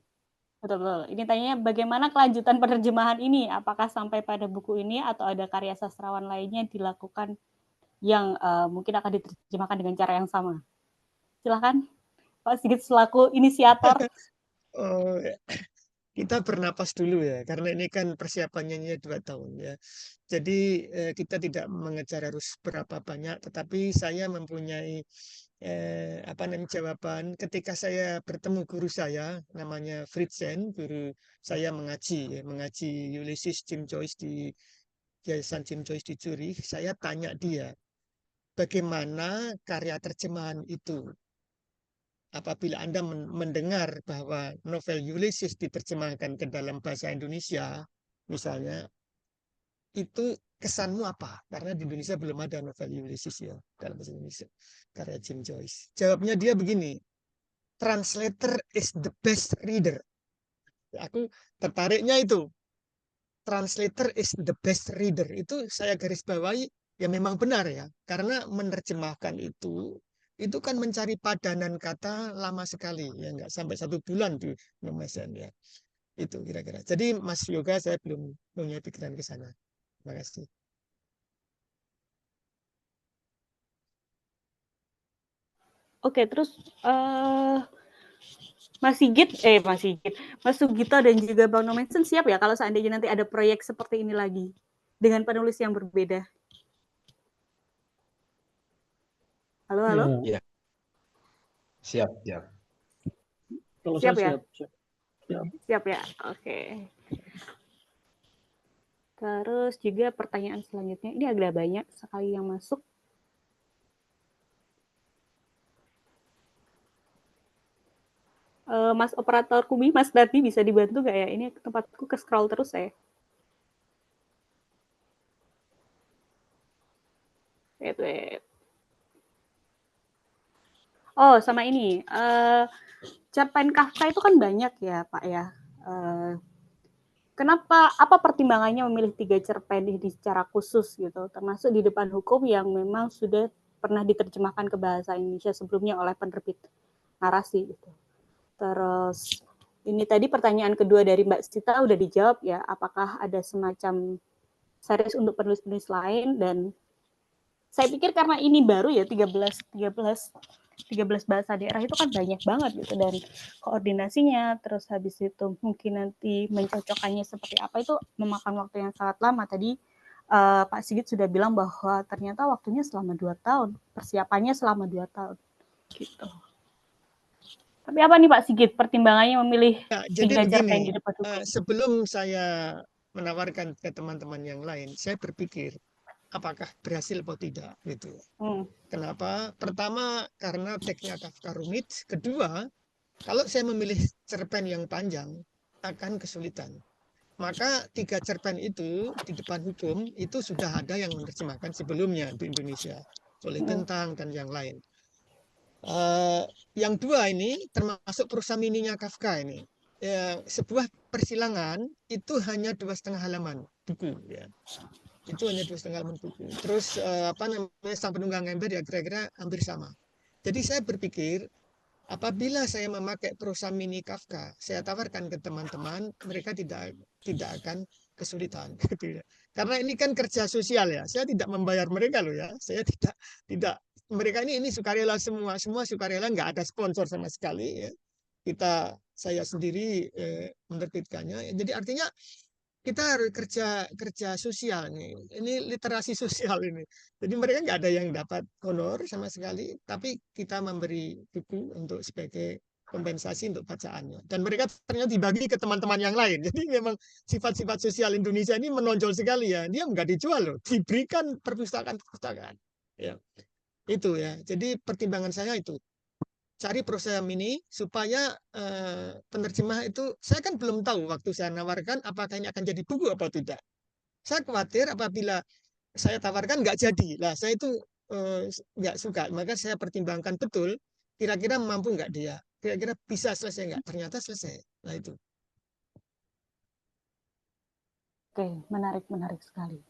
Betul. Ini tanya bagaimana kelanjutan penerjemahan ini? Apakah sampai pada buku ini atau ada karya sastrawan lainnya dilakukan yang mungkin akan diterjemahkan dengan cara yang sama? Silakan Pak Sigit selaku inisiator. Oh, kita bernapas dulu ya, karena ini kan persiapannya 2 tahun ya. Jadi kita tidak mengejar harus berapa banyak, tetapi saya mempunyai jawaban ketika saya bertemu guru saya namanya Fritzen, guru saya mengaji Ulysses Jim Joyce di Yayasan Jim Joyce di Zurich. Saya tanya dia, bagaimana karya terjemahan itu? Apabila Anda mendengar bahwa novel Ulysses diterjemahkan ke dalam bahasa Indonesia, misalnya, itu kesanmu apa? Karena di Indonesia belum ada novel Ulysses ya dalam bahasa Indonesia karya Jim Joyce. Jawabnya dia begini, translator is the best reader. Aku tertariknya itu, translator is the best reader. Itu saya garis bawahi, ya memang benar ya, karena menerjemahkan itu kan mencari padanan kata lama sekali, ya nggak sampai 1 bulan di memesan ya. Itu kira-kira. Jadi Mas Yoga saya belum punya pikiran ke sana. Terima kasih. Oke, terus Mas Sugito dan juga Bang Nomensen siap ya kalau seandainya nanti ada proyek seperti ini lagi dengan penulis yang berbeda? Halo? Iya. Siap. Kalau Siap saya ya? siap. Siap ya, oke. Terus juga pertanyaan selanjutnya, ini agak banyak sekali yang masuk. Mas operator Kumi, Mas Dardi bisa dibantu nggak ya? Ini tempatku ke scroll terus ya. Wait. Oh, sama ini. Cerpen Kafka itu kan banyak ya, Pak ya. Apa pertimbangannya memilih 3 cerpen ini secara khusus gitu, termasuk di depan hukum yang memang sudah pernah diterjemahkan ke bahasa Indonesia sebelumnya oleh penerbit narasi gitu. Terus ini tadi pertanyaan kedua dari Mbak Sita udah dijawab ya, apakah ada semacam series untuk penulis-penulis lain, dan saya pikir karena ini baru ya 13 bahasa daerah itu kan banyak banget gitu, dan koordinasinya terus habis itu mungkin nanti mencocokkannya seperti apa itu memakan waktu yang sangat lama. Tadi Pak Sigit sudah bilang bahwa ternyata waktunya selama 2 tahun, persiapannya selama 2 tahun gitu. Tapi apa nih Pak Sigit pertimbangannya memilih Ya, jadi 3 cerpen di begini, depan hukum? sebelum saya menawarkan ke teman-teman yang lain, saya berpikir apakah berhasil atau tidak gitu. Kenapa? Pertama karena teksnya Kafka rumit. Kedua, kalau saya memilih cerpen yang panjang akan kesulitan. Maka 3 cerpen itu di depan hukum itu sudah ada yang menerjemahkan sebelumnya di Indonesia oleh Tentang dan yang lain. Yang 2 ini termasuk prosa mininya Kafka ini. Sebuah persilangan itu hanya 2,5 halaman buku ya. Itu hanya 2,5 halaman buku. Terus Sang Penunggang Ember ya kira-kira hampir sama. Jadi saya berpikir apabila saya memakai prosa mini Kafka, saya tawarkan ke teman-teman, mereka tidak akan kesulitan. Karena ini kan kerja sosial ya. Saya tidak membayar mereka loh ya. Saya tidak mereka ini sukarela semua sukarela, nggak ada sponsor sama sekali ya. Saya sendiri menerbitkannya. Jadi artinya kita harus kerja sosial nih. Ini literasi sosial ini. Jadi mereka nggak ada yang dapat honor sama sekali, tapi kita memberi buku untuk sebagai kompensasi untuk bacaannya. Dan mereka ternyata dibagi ke teman-teman yang lain. Jadi memang sifat-sifat sosial Indonesia ini menonjol sekali ya. Dia nggak dijual loh, diberikan perpustakaan-perpustakaan. Ya. Itu ya. Jadi pertimbangan saya itu cari prosa mini supaya penerjemah itu, saya kan belum tahu waktu saya nawarkan apakah ini akan jadi buku atau tidak. Saya khawatir apabila saya tawarkan nggak jadi. Lah saya itu nggak suka. Maka saya pertimbangkan betul, kira-kira mampu nggak dia, kira-kira bisa selesai nggak, ternyata selesai. Nah itu. Oke, menarik sekali.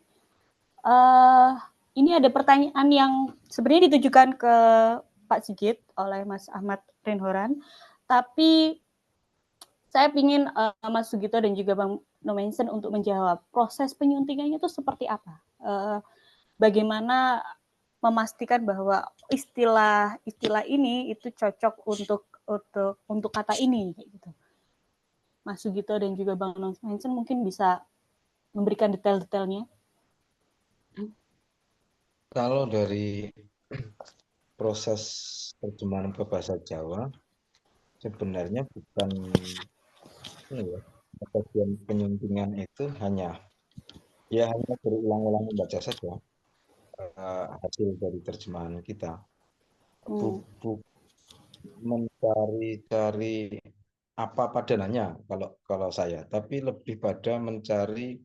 Ini ada pertanyaan yang sebenarnya ditujukan ke Pak Sigit oleh Mas Ahmad Renhoran, tapi saya ingin Mas Sugito dan juga Bang Nomensen untuk menjawab proses penyuntingannya itu seperti apa? Bagaimana memastikan bahwa istilah ini itu cocok untuk kata ini, gitu. Mas Sugito dan juga Bang Nomensen mungkin bisa memberikan detail-detailnya. Kalau dari proses terjemahan ke bahasa Jawa, sebenarnya bukan bagian penyuntingan itu hanya berulang-ulang membaca saja hasil dari terjemahan kita. Mencari apa padanannya kalau saya, tapi lebih pada mencari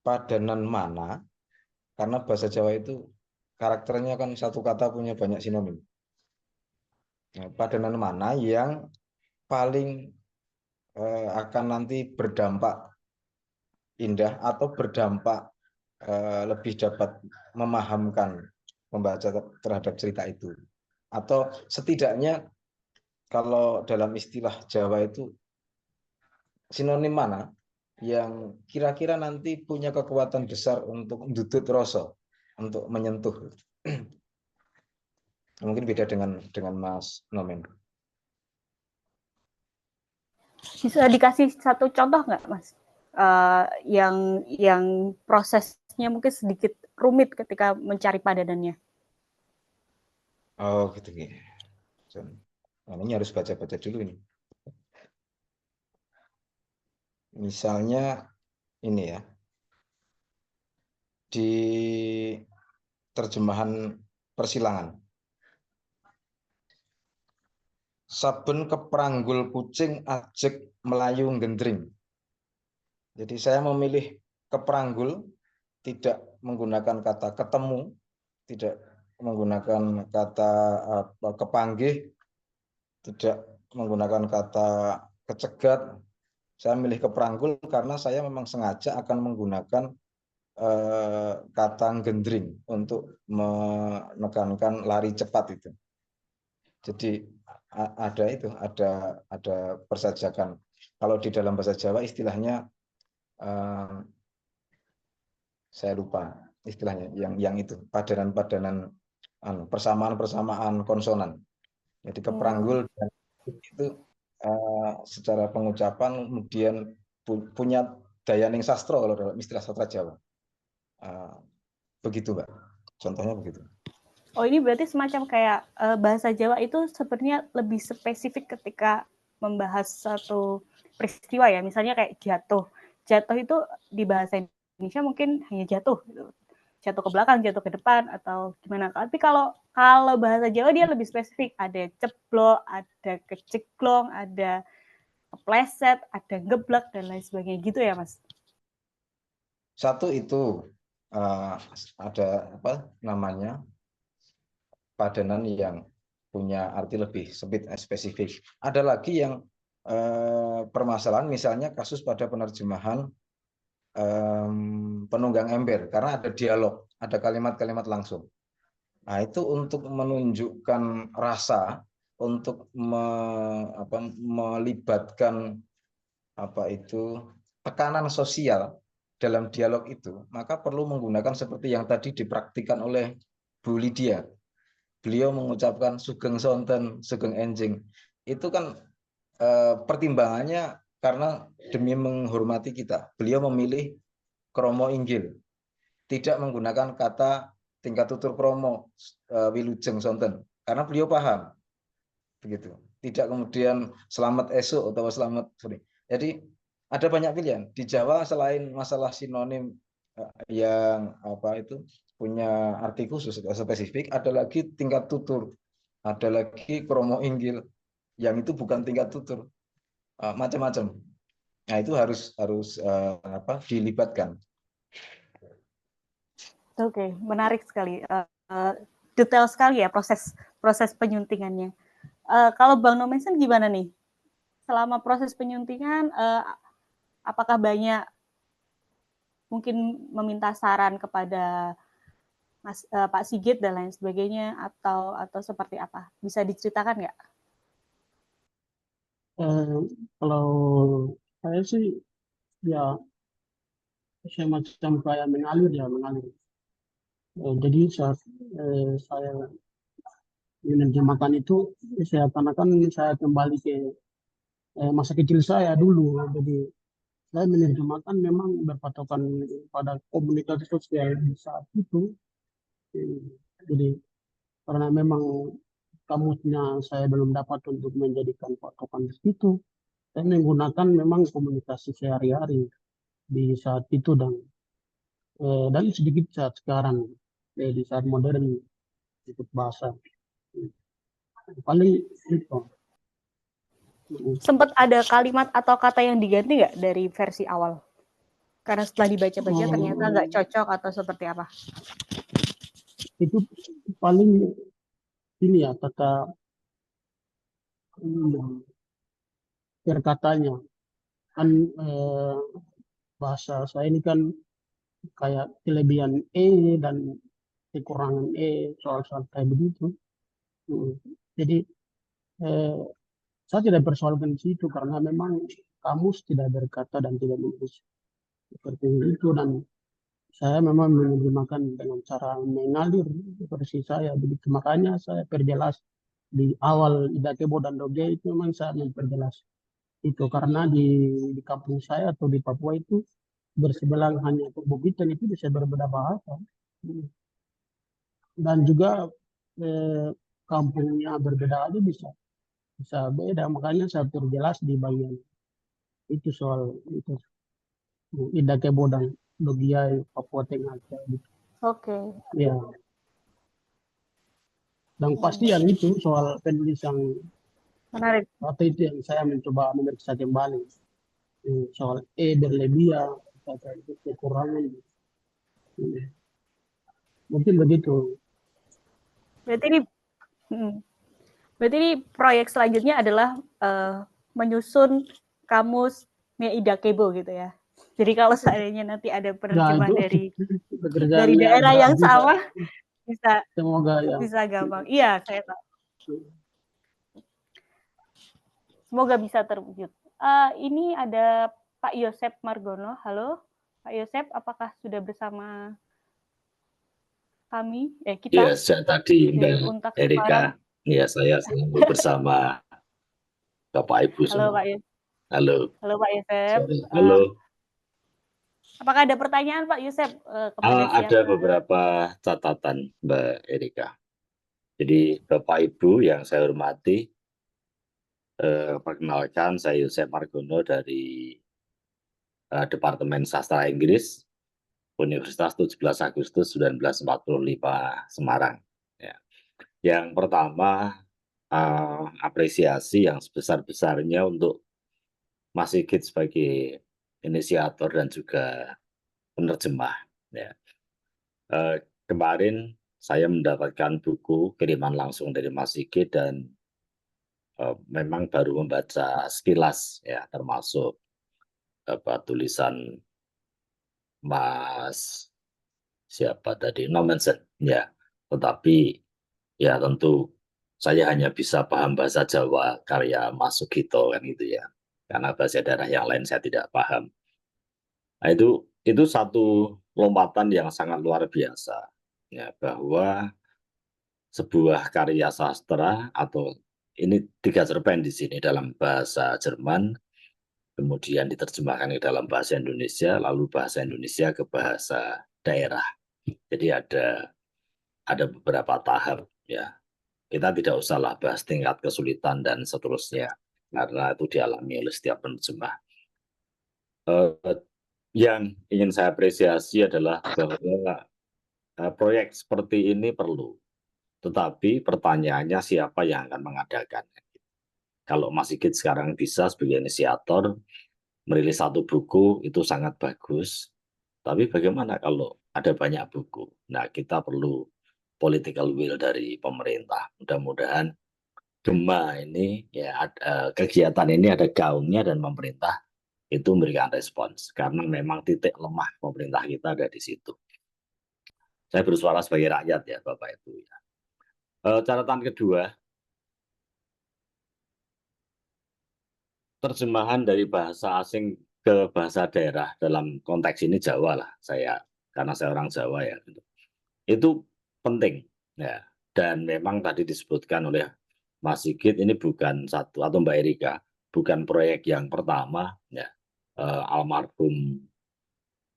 padanan mana, karena bahasa Jawa itu karakternya kan satu kata punya banyak sinonim. Nah, padanan mana yang paling akan nanti berdampak indah atau berdampak lebih dapat memahamkan pembaca terhadap cerita itu, atau setidaknya kalau dalam istilah Jawa itu sinonim mana yang kira-kira nanti punya kekuatan besar untuk mendudut rasa, untuk menyentuh. Mungkin beda dengan Mas Nomen. Bisa dikasih satu contoh nggak, Mas? Yang prosesnya mungkin sedikit rumit ketika mencari padanannya. Oh gitu. Nah, ini harus baca-baca dulu ini. Misalnya ini ya, di terjemahan persilangan. Saben kepranggul kucing ajek melayu gendring. Jadi saya memilih kepranggul, tidak menggunakan kata ketemu, tidak menggunakan kata kepanggih, tidak menggunakan kata kecegat. Saya milih kepranggul karena saya memang sengaja akan menggunakan kata gendring untuk menekankan lari cepat itu. Jadi ada persajakan. Kalau di dalam bahasa Jawa istilahnya saya lupa istilahnya, yang itu padanan persamaan konsonan. Jadi kepranggul dan itu secara pengucapan kemudian punya dayaning sastra kalau dalam istilah sastra Jawa. Begitu, Mbak. Contohnya begitu. Oh, ini berarti semacam kayak bahasa Jawa itu sebenarnya lebih spesifik ketika membahas satu peristiwa ya. Misalnya kayak jatuh. Jatuh itu di bahasa Indonesia mungkin hanya jatuh gitu. Jatuh ke belakang, jatuh ke depan atau gimana. Tapi kalau bahasa Jawa dia lebih spesifik. Ada ceplok, ada keceklong, ada kepleset, ada geblek dan lain sebagainya gitu ya, Mas. Satu itu ada apa namanya? Padanan yang punya arti lebih spesifik. Ada lagi yang permasalahan, misalnya kasus pada penerjemahan penunggang ember, karena ada dialog, ada kalimat-kalimat langsung. Nah, itu untuk menunjukkan rasa, untuk melibatkan tekanan sosial dalam dialog itu, maka perlu menggunakan seperti yang tadi dipraktikkan oleh Bu Lydia. Beliau mengucapkan sugeng sonten, sugeng enjing. Itu kan pertimbangannya karena demi menghormati kita. Beliau memilih kromo inggil, tidak menggunakan kata tingkat tutur kromo wilujeng sonten, karena beliau paham. Begitu. Tidak kemudian selamat esok atau selamat sore. Jadi ada banyak pilihan. Di Jawa selain masalah sinonim yang punya arti khusus atau spesifik, ada lagi tingkat tutur, ada lagi kromo inggil yang itu bukan tingkat tutur, macam-macam. Nah, itu harus dilibatkan. Oke, menarik sekali. detail sekali ya proses penyuntingannya. Kalau Bang Nomensen gimana nih? Selama proses penyuntingan, apakah banyak mungkin meminta saran kepada Pak Sigit dan lain sebagainya, atau seperti apa? Bisa diceritakan nggak? Kalau saya sih ya semacam kayak mengalir. Jadi saat saya menerjemahkan itu, saya akan saya kembali ke masa kecil saya dulu. Jadi saya menerjemahkan memang berpatokan pada komunitas sosial di saat itu. Jadi karena memang kamusnya saya belum dapat untuk menjadikan patokan di situ, saya menggunakan memang komunikasi sehari-hari di saat itu dan sedikit saat sekarang di saat modern ikut bahasa paling itu. Sempat ada kalimat atau kata yang diganti nggak dari versi awal? Karena setelah dibaca-baca ternyata nggak cocok atau seperti apa? Itu paling ini ya kata perkatanya kan bahasa saya ini kan kayak kelebihan dan kekurangan soal-soal kayak begitu. Jadi saya tidak persoalkan di situ karena memang kamus tidak berkata dan tidak menulis seperti itu, dan saya memang menerjemahkan dengan cara mengalir versi saya. Begitu makanya saya perjelas di awal Ida Kebo dan Doge itu memang saya memperjelas itu karena di kampung saya atau di Papua itu bersebelang hanya perbukitan itu bisa berbeda bahasa dan juga kampungnya berbeda aja bisa beda, makanya saya perjelas di bagian itu soal itu Ida Kebo dan Dogiai Papua Tengah gitu. Oke. Ya. Dan pasti yang itu soal penulisan Menarik. atau itu yang saya mencoba memeriksa kembali soal berlebihan atau kekurangan. Mungkin begitu. Berarti ini proyek selanjutnya adalah menyusun kamus Ida Kebo gitu ya. Jadi kalau seandainya nanti ada penerjemah dari daerah yang sama, bisa gampang. Iya, saya tahu. Semoga bisa terwujud. Ini ada Pak Yosep Margono. Halo, Pak Yosep, apakah sudah bersama kami? Kita? Iya, sejak tadi Mbak Erika. Iya, saya bersama Bapak Ibu semua. Halo Pak Yosep. Halo. Halo Pak Yosep. Halo. Apakah ada pertanyaan Pak Yosep? Ada beberapa catatan Mbak Erika. Jadi Bapak Ibu yang saya hormati, perkenalkan saya Yosep Margono dari Departemen Sastra Inggris Universitas 17 Agustus 1945 Semarang. Ya. Yang pertama, apresiasi yang sebesar-besarnya untuk Mas Sigit sebagai inisiator dan juga penerjemah. Ya. Kemarin saya mendapatkan buku kiriman langsung dari Mas Sigit dan memang baru membaca sekilas, ya, termasuk tulisan Mas siapa tadi, Nomensen, ya. Tetapi ya tentu saya hanya bisa paham bahasa Jawa karya Mas Sugito kan gitu ya. Karena bahasa daerah yang lain saya tidak paham. Nah, itu satu lompatan yang sangat luar biasa ya, bahwa sebuah karya sastra atau ini 3 cerpen di sini dalam bahasa Jerman, kemudian diterjemahkan ke dalam bahasa Indonesia, lalu bahasa Indonesia ke bahasa daerah. Jadi ada beberapa tahap ya. Kita tidak usahlah bahas tingkat kesulitan dan seterusnya karena itu dialami oleh setiap penerjemah. Yang ingin saya apresiasi adalah bahwa proyek seperti ini perlu. Tetapi pertanyaannya siapa yang akan mengadakan? Kalau Mas Sigit sekarang bisa sebagai inisiator merilis satu buku itu sangat bagus. Tapi bagaimana kalau ada banyak buku? Nah, kita perlu political will dari pemerintah. Mudah-mudahan Gema ini ya kegiatan ini ada gaungnya dan pemerintah itu memberikan respons karena memang titik lemah pemerintah kita ada di situ. Saya bersuara sebagai rakyat ya Bapak Ibu ya. Catatan kedua, terjemahan dari bahasa asing ke bahasa daerah dalam konteks ini Jawa lah karena saya orang Jawa ya. Itu penting ya, dan memang tadi disebutkan oleh Mas Sigit ini bukan satu atau Mbak Erika bukan proyek yang pertama ya. Almarhum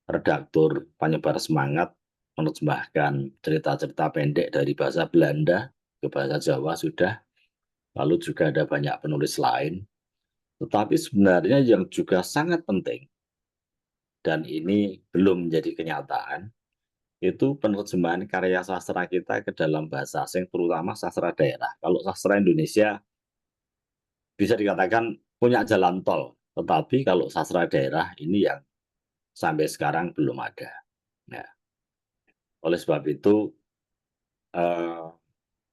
redaktur penyebar semangat menerjemahkan cerita-cerita pendek dari bahasa Belanda ke bahasa Jawa sudah, lalu juga ada banyak penulis lain, tetapi sebenarnya yang juga sangat penting dan ini belum menjadi kenyataan itu penerjemahan karya sastra kita ke dalam bahasa asing, terutama sastra daerah. Kalau sastra Indonesia bisa dikatakan punya jalan tol, tetapi kalau sastra daerah ini yang sampai sekarang belum ada. Nah, oleh sebab itu,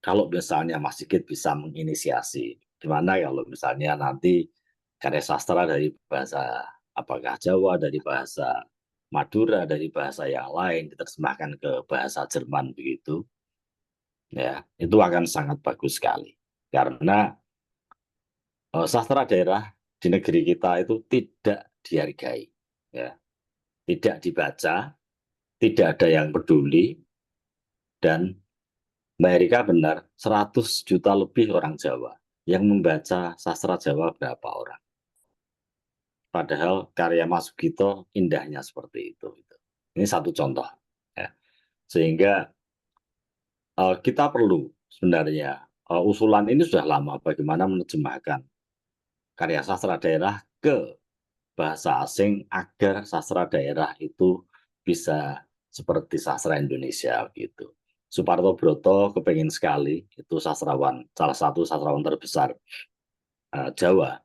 kalau misalnya Mas Sigit bisa menginisiasi, gimana kalau misalnya nanti karya sastra dari bahasa apakah Jawa, dari bahasa Madura, dari bahasa yang lain diterjemahkan ke bahasa Jerman begitu, ya itu akan sangat bagus sekali karena sastra daerah di negeri kita itu tidak dihargai, ya, tidak dibaca, tidak ada yang peduli, dan Mbak Erika benar 100 juta lebih orang Jawa yang membaca sastra Jawa berapa orang? Padahal karya Mas Sugito indahnya seperti itu. Ini satu contoh. Ya. Sehingga kita perlu sebenarnya, usulan ini sudah lama bagaimana menerjemahkan karya sastra daerah ke bahasa asing agar sastra daerah itu bisa seperti sastra Indonesia gitu. Suparto Broto kepengen sekali, itu sastrawan, salah satu sastrawan terbesar Jawa.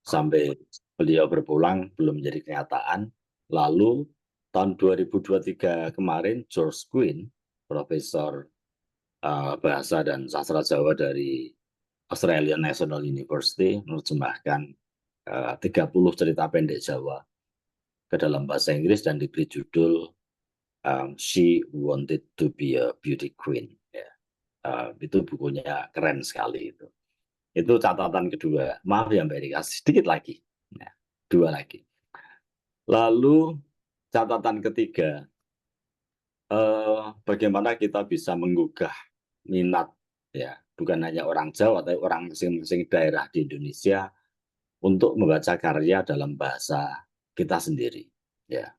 Sampai beliau berpulang belum menjadi kenyataan. Lalu tahun 2023 kemarin George Quinn, profesor bahasa dan sastra Jawa dari Australian National University, menerjemahkan 30 cerita pendek Jawa ke dalam bahasa Inggris dan diberi judul She Wanted to Be a Beauty Queen. Ya. Itu bukunya keren sekali itu. Itu catatan kedua. Maaf ya Mbak Erika, sedikit lagi. Nah, 2 lagi. Lalu catatan ketiga, bagaimana kita bisa menggugah minat, ya, bukan hanya orang Jawa, tapi orang masing-masing daerah di Indonesia untuk membaca karya dalam bahasa kita sendiri. Ya.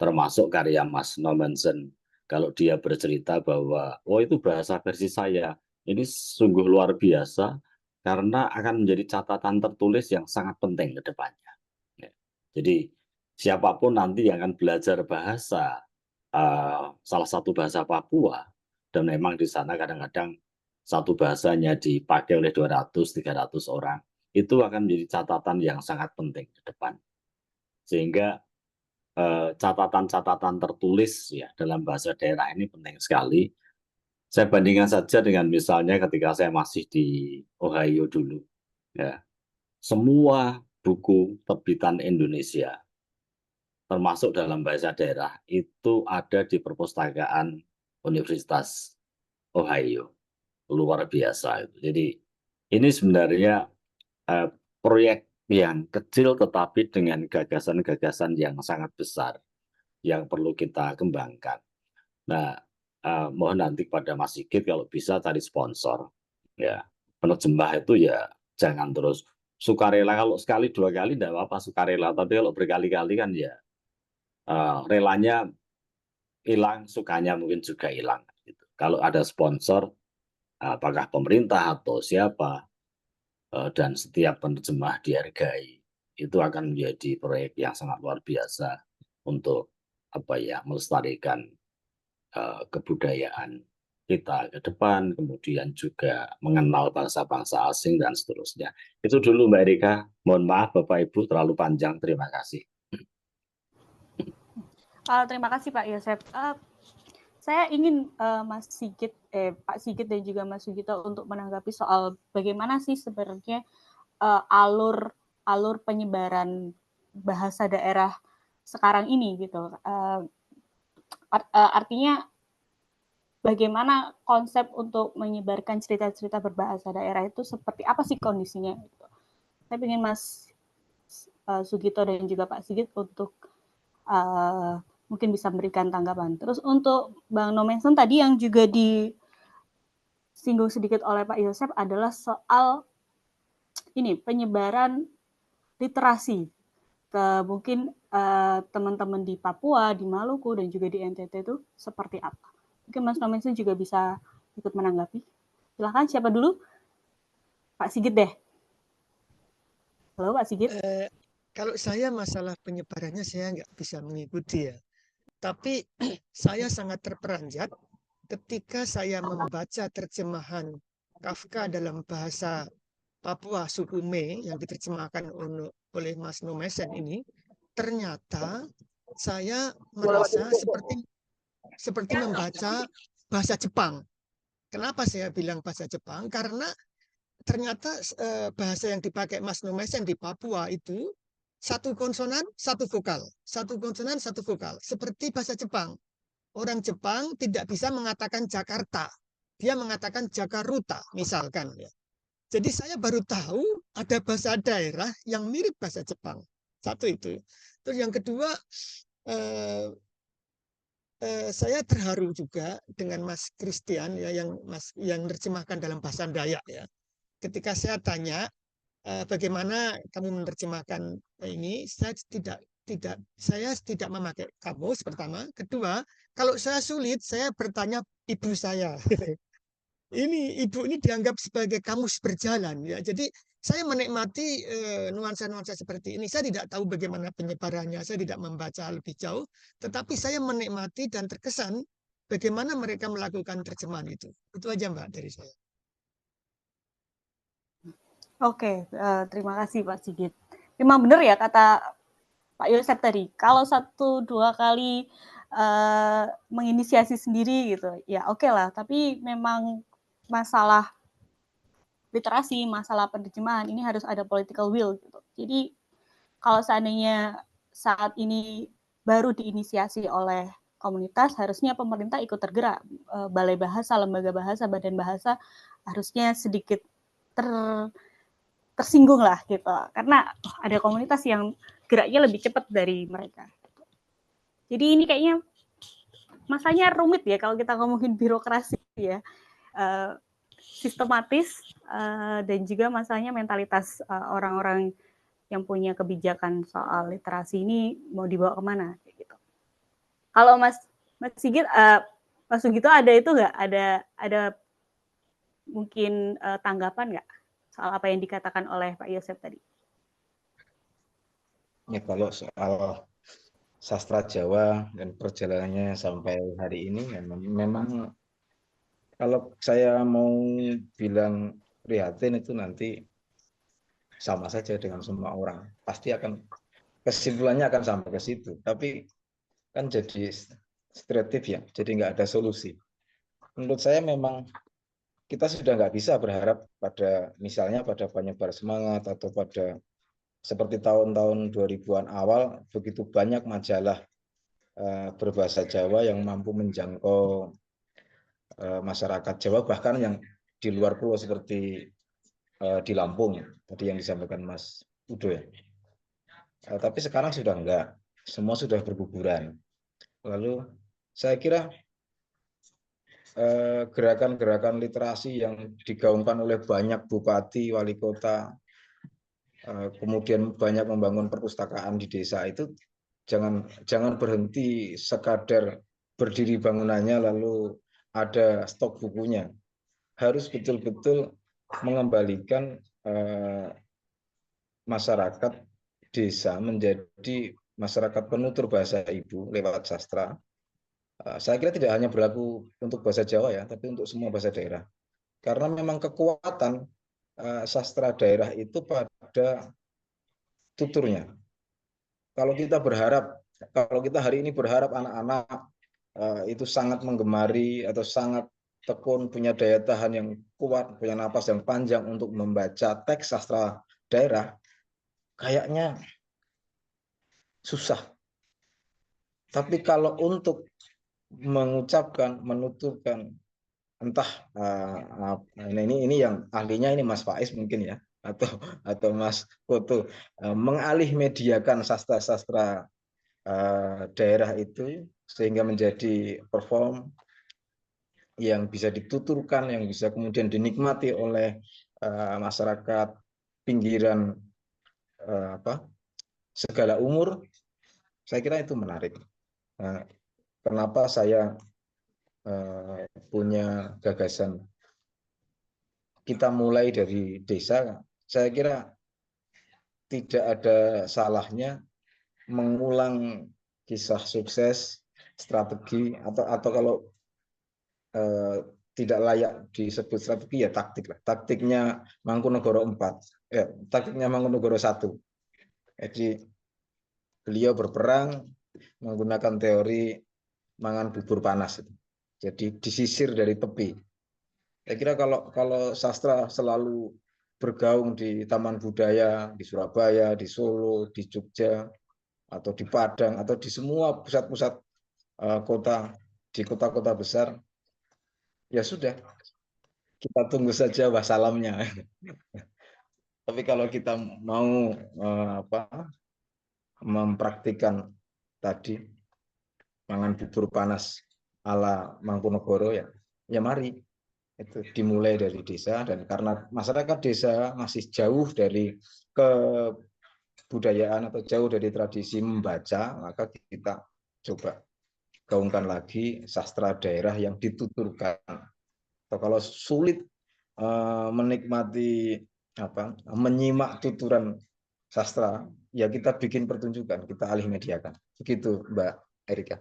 Termasuk karya Mas Nommensen, kalau dia bercerita bahwa, oh itu bahasa versi saya, ini sungguh luar biasa, karena akan menjadi catatan tertulis yang sangat penting ke depannya. Ya. Jadi siapapun nanti yang akan belajar bahasa, salah satu bahasa Papua, dan memang di sana kadang-kadang satu bahasanya dipakai oleh 200-300 orang, itu akan menjadi catatan yang sangat penting ke depan. Sehingga catatan-catatan tertulis ya dalam bahasa daerah ini penting sekali. Saya bandingkan saja dengan misalnya ketika saya masih di Ohio dulu, ya, semua buku terbitan Indonesia, termasuk dalam bahasa daerah, itu ada di perpustakaan Universitas Ohio. Luar biasa itu. Jadi ini sebenarnya proyek yang kecil tetapi dengan gagasan-gagasan yang sangat besar yang perlu kita kembangkan. Nah, mohon nanti pada Mas Sigit kalau bisa cari sponsor, ya, penerjemah itu ya jangan terus sukarela. Kalau sekali 2 kali tidak apa-apa sukarela, tapi kalau berkali-kali kan ya relanya hilang, sukanya mungkin juga hilang. Gitu. Kalau ada sponsor, apakah pemerintah atau siapa, dan setiap penerjemah dihargai, itu akan menjadi proyek yang sangat luar biasa untuk melestarikan kebudayaan kita ke depan, kemudian juga mengenal bangsa-bangsa asing dan seterusnya. Itu dulu Mbak Erika. Mohon maaf Bapak Ibu terlalu panjang. Terima kasih. Terima kasih Pak Yosef. Saya ingin Pak Sigit dan juga Mas Sugito untuk menanggapi soal bagaimana sih sebenarnya alur penyebaran bahasa daerah sekarang ini gitu. Artinya bagaimana konsep untuk menyebarkan cerita-cerita berbahasa daerah itu seperti apa sih kondisinya? Saya ingin Mas Sugito dan juga Pak Sigit untuk mungkin bisa memberikan tanggapan. Terus untuk Bang Nomensen tadi yang juga disinggung sedikit oleh Pak Yosef adalah soal ini penyebaran literasi ke mungkin teman-teman di Papua, di Maluku dan juga di NTT itu seperti apa? Mungkin Mas Nomensen juga bisa ikut menanggapi. Silakan siapa dulu? Pak Sigit deh. Halo Pak Sigit. Kalau saya masalah penyebarannya saya nggak bisa mengikuti ya. Tapi saya sangat terperanjat ketika saya membaca terjemahan Kafka dalam bahasa Papua suku Me yang diterjemahkan oleh Mas Nomesen ini, ternyata saya merasa seperti membaca bahasa Jepang. Kenapa saya bilang bahasa Jepang? Karena ternyata bahasa yang dipakai Mas Nomesen di Papua itu satu konsonan, satu vokal. Satu konsonan, satu vokal. Seperti bahasa Jepang. Orang Jepang tidak bisa mengatakan Jakarta. Dia mengatakan Jakarta, misalkan. Ya. Jadi saya baru tahu ada bahasa daerah yang mirip bahasa Jepang. Satu itu. Terus yang kedua, saya terharu juga dengan Mas Christian ya yang menerjemahkan dalam bahasa Dayak ya. Ketika saya tanya bagaimana kamu menerjemahkan ini, saya tidak memakai kamus pertama. Kedua, kalau saya sulit, saya bertanya ibu saya. Ini ibu ini dianggap sebagai kamus berjalan ya. Jadi saya menikmati nuansa-nuansa seperti ini. Saya tidak tahu bagaimana penyebarannya, saya tidak membaca lebih jauh, tetapi saya menikmati dan terkesan bagaimana mereka melakukan terjemahan itu. Itu aja Mbak dari saya. Oke, terima kasih Pak Sigit. Memang benar ya kata Pak Yosef tadi, kalau 1-2 kali menginisiasi sendiri gitu, ya oke lah. Tapi memang masalah literasi, masalah penerjemahan ini harus ada political will gitu. Jadi kalau seandainya saat ini baru diinisiasi oleh komunitas, harusnya pemerintah ikut tergerak. Balai Bahasa, Lembaga Bahasa, Badan Bahasa harusnya sedikit tersinggung lah gitu. Karena ada komunitas yang geraknya lebih cepat dari mereka. Jadi ini kayaknya masanya rumit ya kalau kita ngomongin birokrasi ya. Sistematis dan juga masalahnya mentalitas orang-orang yang punya kebijakan soal literasi ini mau dibawa kemana gitu. Kalau Mas Sigit, Mas Sugito ada itu nggak? Ada mungkin tanggapan nggak soal apa yang dikatakan oleh Pak Yosef tadi? Ya, kalau soal sastra Jawa dan perjalanannya sampai hari ini memang kalau saya mau bilang prihatin itu nanti sama saja dengan semua orang. Pasti akan kesimpulannya akan sampai ke situ. Tapi kan jadi stereotip ya, jadi nggak ada solusi. Menurut saya memang kita sudah nggak bisa berharap pada misalnya pada penyebar semangat atau pada seperti tahun-tahun 2000-an awal begitu banyak majalah berbahasa Jawa yang mampu menjangkau masyarakat Jawa bahkan yang di luar pulau seperti di Lampung tadi yang disampaikan Mas Udo ya. Tapi sekarang sudah enggak, semua sudah berguguran. Lalu saya kira gerakan-gerakan literasi yang digaungkan oleh banyak bupati, wali kota, kemudian banyak membangun perpustakaan di desa itu jangan berhenti sekadar berdiri bangunannya lalu ada stok bukunya. Harus betul-betul mengembalikan masyarakat desa menjadi masyarakat penutur bahasa ibu lewat sastra. Saya kira tidak hanya berlaku untuk bahasa Jawa ya, tapi untuk semua bahasa daerah. Karena memang kekuatan sastra daerah itu pada tuturnya. Kalau kita hari ini berharap anak-anak itu sangat menggemari atau sangat tekun, punya daya tahan yang kuat, punya napas yang panjang untuk membaca teks sastra daerah, kayaknya susah. Tapi kalau untuk mengucapkan, menuturkan, entah ini yang ahlinya ini Mas Faiz mungkin ya, atau Mas Koto, mengalih mediakan sastra-sastra daerah itu sehingga menjadi perform yang bisa dituturkan, yang bisa kemudian dinikmati oleh masyarakat pinggiran segala umur. Saya kira itu menarik. Kenapa saya punya gagasan kita mulai dari desa? Saya kira tidak ada salahnya mengulang kisah sukses, strategi, atau kalau tidak layak disebut strategi ya taktik lah. Taktiknya Mangkunegoro 4, taktiknya Mangkunegoro 1. Jadi beliau berperang menggunakan teori mangan bubur panas. Jadi disisir dari tepi. Saya kira kalau sastra selalu bergaung di taman budaya di Surabaya, di Solo, di Jogja, atau di Padang, atau di semua pusat-pusat kota, di kota-kota besar, ya sudah, kita tunggu saja wassalamnya. Tapi kalau kita mau mempraktikkan tadi mangan bubur panas ala Mangkunegoro, ya mari itu dimulai dari desa. Dan karena masyarakat desa masih jauh dari kebudayaan atau jauh dari tradisi membaca, maka kita coba gaungkan lagi sastra daerah yang dituturkan. Atau kalau sulit menikmati menyimak tuturan sastra, ya kita bikin pertunjukan, kita alih mediakan. Begitu Mbak Erika.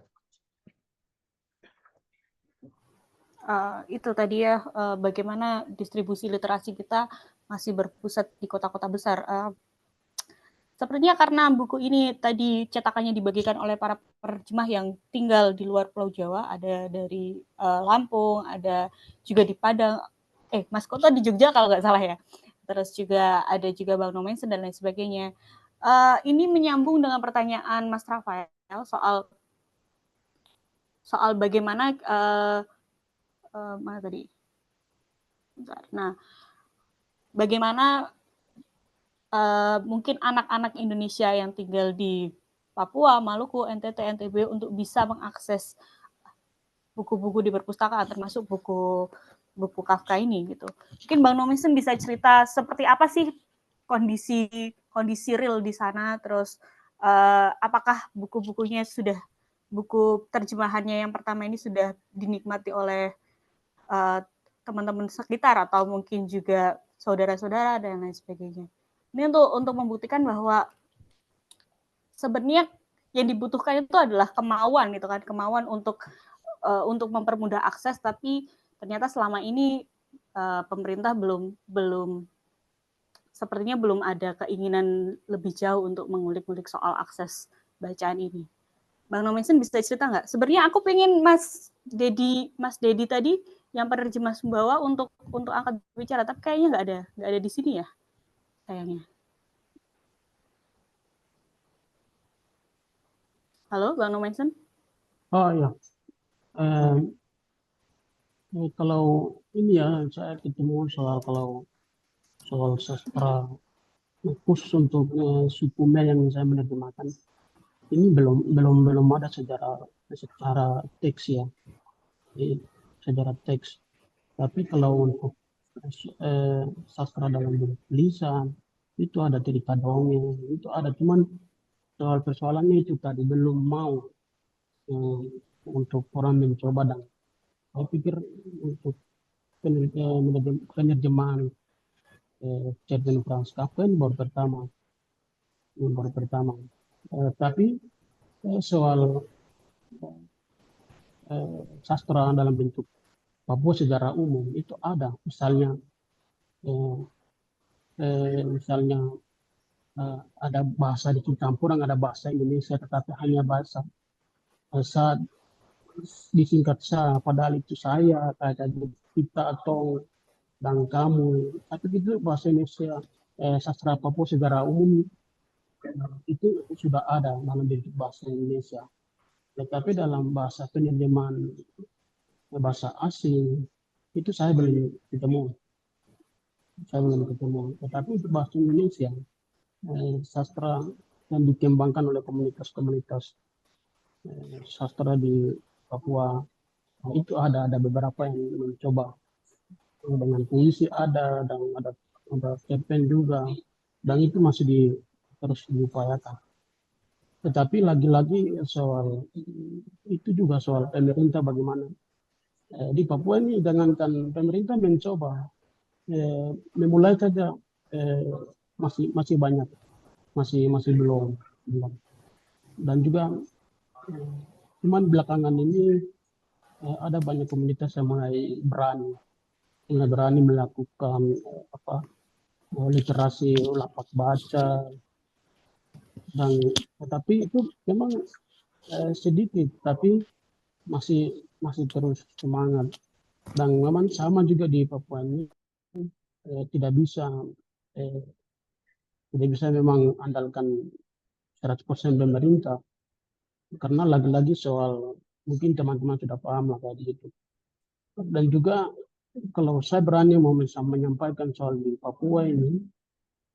Itu tadi ya, bagaimana distribusi literasi kita masih berpusat di kota-kota besar. Sepertinya karena buku ini tadi cetakannya dibagikan oleh para penerjemah yang tinggal di luar Pulau Jawa, ada dari Lampung, ada juga di Padang, Mas Koto di Jogja kalau nggak salah ya. Terus juga ada juga Bang Nomensen dan lain sebagainya. Ini menyambung dengan pertanyaan Mas Rafael soal bagaimana mana tadi? Bentar. Nah, bagaimana mungkin anak-anak Indonesia yang tinggal di Papua, Maluku, NTT, NTB untuk bisa mengakses buku-buku di perpustakaan, termasuk buku Kafka ini gitu. Mungkin Bang Nomensen bisa cerita seperti apa sih kondisi real di sana, terus apakah buku-bukunya sudah, buku terjemahannya yang pertama ini sudah dinikmati oleh teman-teman sekitar atau mungkin juga saudara-saudara dan lain sebagainya. Ini untuk membuktikan bahwa sebenarnya yang dibutuhkan itu adalah kemauan gitu kan, kemauan untuk mempermudah akses, tapi ternyata selama ini pemerintah sepertinya belum ada keinginan lebih jauh untuk mengulik-ulik soal akses bacaan ini. Bang Nomensen bisa cerita nggak? Sebenarnya aku pengen Mas Dedi tadi yang penerjemah Sumbawa untuk angkat bicara, tapi kayaknya nggak ada di sini ya, sayangnya. Halo, Bang Nomensen? Oh iya, kalau ini ya saya ketemu soal sastra khusus untuk suku Mel yang saya menerjemahkan, ini belum ada secara teks ya, secara teks. Tapi kalau untuk sastra dalam bentuk tulisan itu ada cerita dongeng, itu ada, cuman soal persoalannya itu tadi belum mau untuk orang mencoba. Dan saya pikir untuk penerjemahan Cerpen Franz Kafka ini baru pertama. Tapi soal sastra dalam bentuk Papua secara umum itu ada, misalnya ada bahasa di Campuran, ada bahasa Indonesia, tetapi hanya bahasa disingkat saya, padahal itu saya, kayak kita atau dan kamu. Tapi itu bahasa Indonesia, sastra Papua secara umum itu sudah ada dalam bentuk bahasa Indonesia. Tetapi dalam bahasa penerjemahan bahasa asing itu saya belum ketemu. Tetapi untuk bahasa Indonesia, sastra yang dikembangkan oleh komunitas-komunitas sastra di Papua, itu ada beberapa yang mencoba dengan puisi ada, dan ada cerpen juga, dan itu masih terus diupayakan. Tetapi lagi-lagi soal itu juga soal pemerintah bagaimana. Di Papua ini jangankan pemerintah mencoba, memulai saja masih banyak, masih belum. Dan juga cuman belakangan ini ada banyak komunitas yang mulai berani melakukan literasi lapak baca, dan tetapi itu memang sedikit, tapi masih terus semangat. Dan memang sama juga di Papua ini, tidak bisa memang andalkan 100% pemerintah, karena lagi-lagi soal, mungkin teman-teman sudah paham lah tadi itu. Dan juga kalau saya berani mau menyampaikan soal di Papua ini,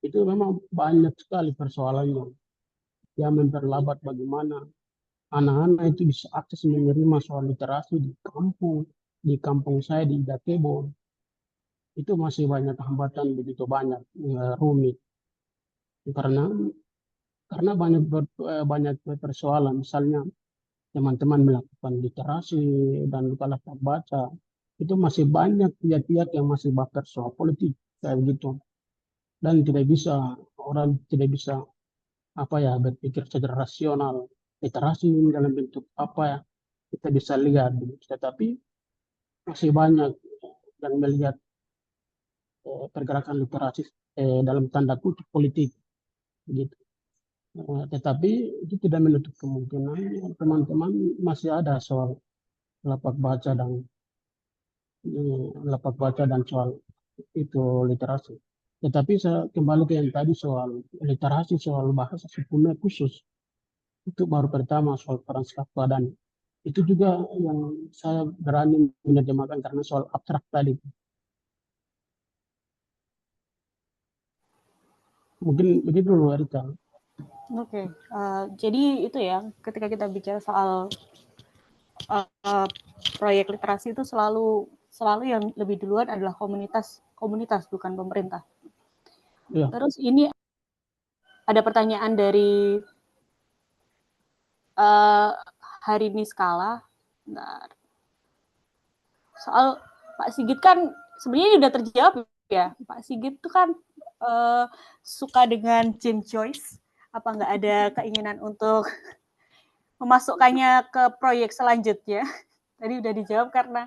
itu memang banyak sekali persoalannya yang memperlambat bagaimana anak-anak itu bisa akses menerima soal literasi di kampung saya di Datebo. Itu masih banyak hambatan, begitu banyak, rumit, karena banyak persoalan. Misalnya teman-teman melakukan literasi dan lupa baca, itu masih banyak pihak-pihak yang masih baper soal politik kayak gitu, dan orang tidak bisa berpikir secara rasional. Literasi dalam bentuk apa ya, kita bisa lihat, tetapi masih banyak yang melihat pergerakan literasi dalam tanda kutip politik gitu. Tetapi itu tidak menutup kemungkinan teman-teman masih ada soal lapak baca dan soal itu literasi. Tetapi saya kembali ke yang tadi soal literasi, soal bahasa sepunya khusus, itu baru pertama soal Franz Kafka, dan itu juga yang saya berani menerjemahkan karena soal abstrak tadi. Mungkin begitu loh, Erika. Oke, jadi itu ya, ketika kita bicara soal proyek literasi itu selalu yang lebih duluan adalah komunitas bukan pemerintah. Ya. Terus ini ada pertanyaan dari Harini Skala. Bentar. Soal Pak Sigit kan sebenarnya udah terjawab ya. Pak Sigit tuh kan suka dengan James Joyce. Apa nggak ada keinginan untuk memasukkannya ke proyek selanjutnya? Tadi udah dijawab karena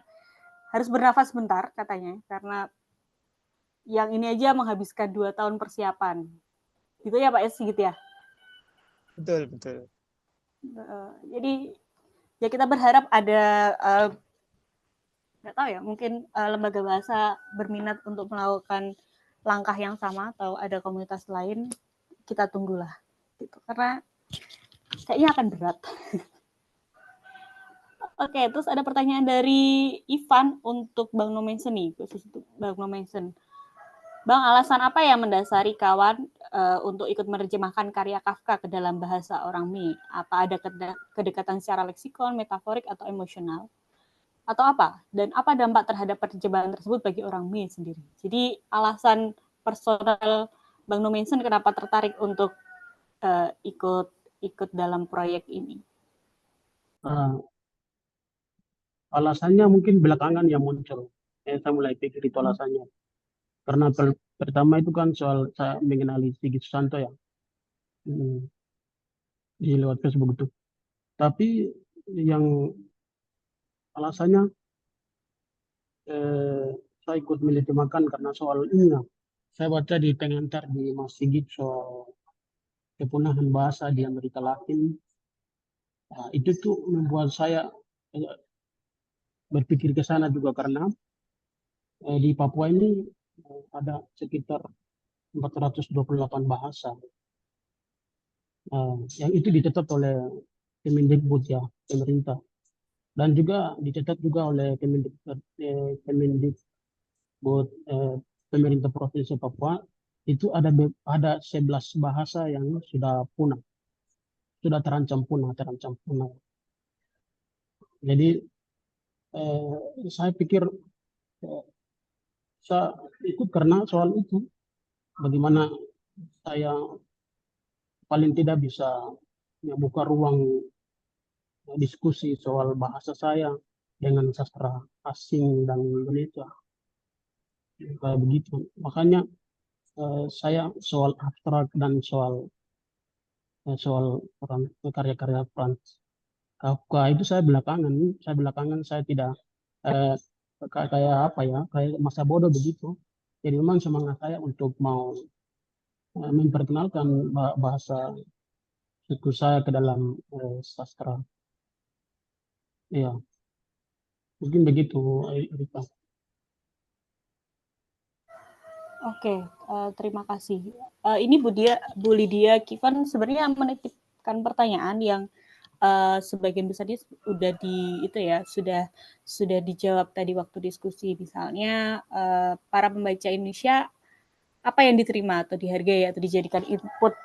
harus bernafas bentar katanya, karena yang ini aja menghabiskan 2 tahun persiapan. Gitu ya Pak Sigit ya? Betul. Jadi ya kita berharap ada nggak tahu ya, mungkin lembaga bahasa berminat untuk melakukan langkah yang sama, atau ada komunitas lain, kita tunggulah gitu, karena kayaknya akan berat. Oke, terus ada pertanyaan dari Ivan untuk Bang Nomensen nih, khusus untuk Bang Nomensen. Bang, alasan apa yang mendasari kawan untuk ikut menerjemahkan karya Kafka ke dalam bahasa orang Mi? Apa ada kedekatan secara leksikon, metaforik, atau emosional? Atau apa? Dan apa dampak terhadap penerjemahan tersebut bagi orang Mi sendiri? Jadi alasan personal Bang Nomensen kenapa tertarik untuk ikut dalam proyek ini? Alasannya mungkin belakangan yang muncul. Saya mulai pikir itu alasannya. Karena pertama itu kan soal saya mengenali Sigit Susanto ya, di lewat Facebook itu. Tapi yang alasannya saya ikut menerjemahkan karena soal ini ya. Saya baca di pengantar di Mas Sigit soal kepunahan bahasa di Amerika Latin. Nah, itu tuh membuat saya berpikir ke sana juga karena di Papua ini ada sekitar 428 bahasa yang itu dicatat oleh Kemendikbud ya, pemerintah, dan juga dicatat juga oleh Kemendikbud pemerintah Provinsi Papua. Itu ada 11 bahasa yang sudah punah, sudah terancam punah. Jadi saya pikir saya ikut karena soal itu, bagaimana saya paling tidak bisa membuka ruang diskusi soal bahasa saya dengan sastra asing dan Indonesia. Kayak begitu. Makanya saya soal abstrak dan soal karya-karya Franz Kafka itu saya belakangan saya tidak kayak apa ya, kayak masa bodoh begitu. Jadi memang semangat saya untuk mau memperkenalkan bahasa suku saya ke dalam sastra. Ya, mungkin begitu, Rita. Oke, terima kasih. Ini Bu Lydia Kifan sebenarnya menitipkan pertanyaan yang sebagian besarnya sudah dijawab tadi waktu diskusi. Misalnya para pembaca Indonesia apa yang diterima atau dihargai atau dijadikan input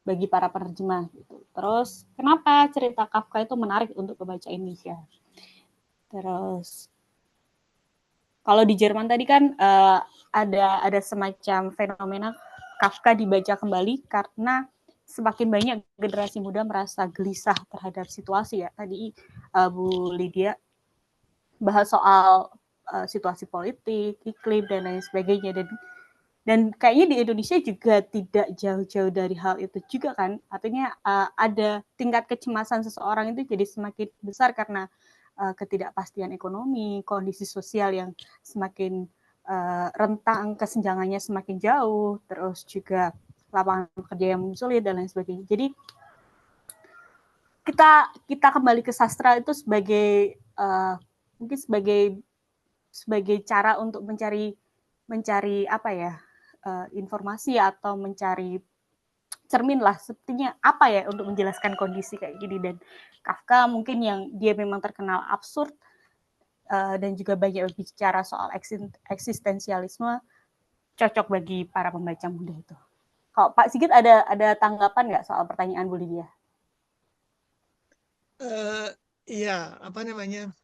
bagi para penerjemah gitu. Terus kenapa cerita Kafka itu menarik untuk pembaca Indonesia? Terus kalau di Jerman tadi kan ada semacam fenomena Kafka dibaca kembali karena semakin banyak generasi muda merasa gelisah terhadap situasi ya. Tadi Bu Lydia bahas soal situasi politik, iklim dan lain sebagainya, dan kayaknya di Indonesia juga tidak jauh-jauh dari hal itu juga kan. Artinya ada tingkat kecemasan seseorang itu jadi semakin besar karena ketidakpastian ekonomi, kondisi sosial yang semakin rentang kesenjangannya semakin jauh, terus juga lapangan kerja yang sulit dan lain sebagainya. Jadi kita kembali ke sastra itu sebagai mungkin sebagai cara untuk mencari apa ya, informasi atau mencari cermin lah sepertinya apa ya untuk menjelaskan kondisi kayak gini. Dan Kafka mungkin yang dia memang terkenal absurd dan juga banyak berbicara soal eksistensialisme, cocok bagi para pembaca muda itu. Kalau Pak Sigit ada tanggapan nggak soal pertanyaan Bu Lydia? Iya, apa namanya?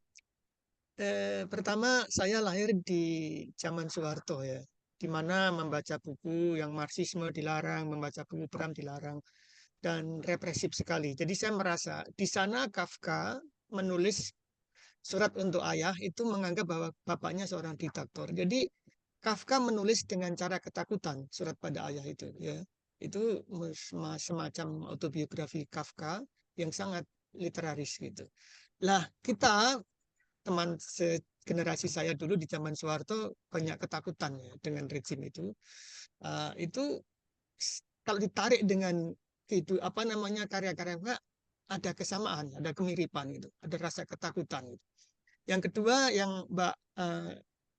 Pertama saya lahir di zaman Soeharto ya, di mana membaca buku yang Marxisme dilarang, membaca buku Pram dilarang, dan represif sekali. Jadi saya merasa di sana Kafka menulis surat untuk ayah itu menganggap bahwa bapaknya seorang diktator. Jadi Kafka menulis dengan cara ketakutan surat pada ayah itu ya. Itu semacam autobiografi Kafka yang sangat literaris gitu. Lah kita teman segenerasi saya dulu di zaman Soeharto banyak ketakutan ya dengan rezim itu. Itu kalau ditarik dengan itu apa namanya karya-karya ada kesamaan, ada kemiripan gitu, ada rasa ketakutan. Gitu. Yang kedua yang Mbak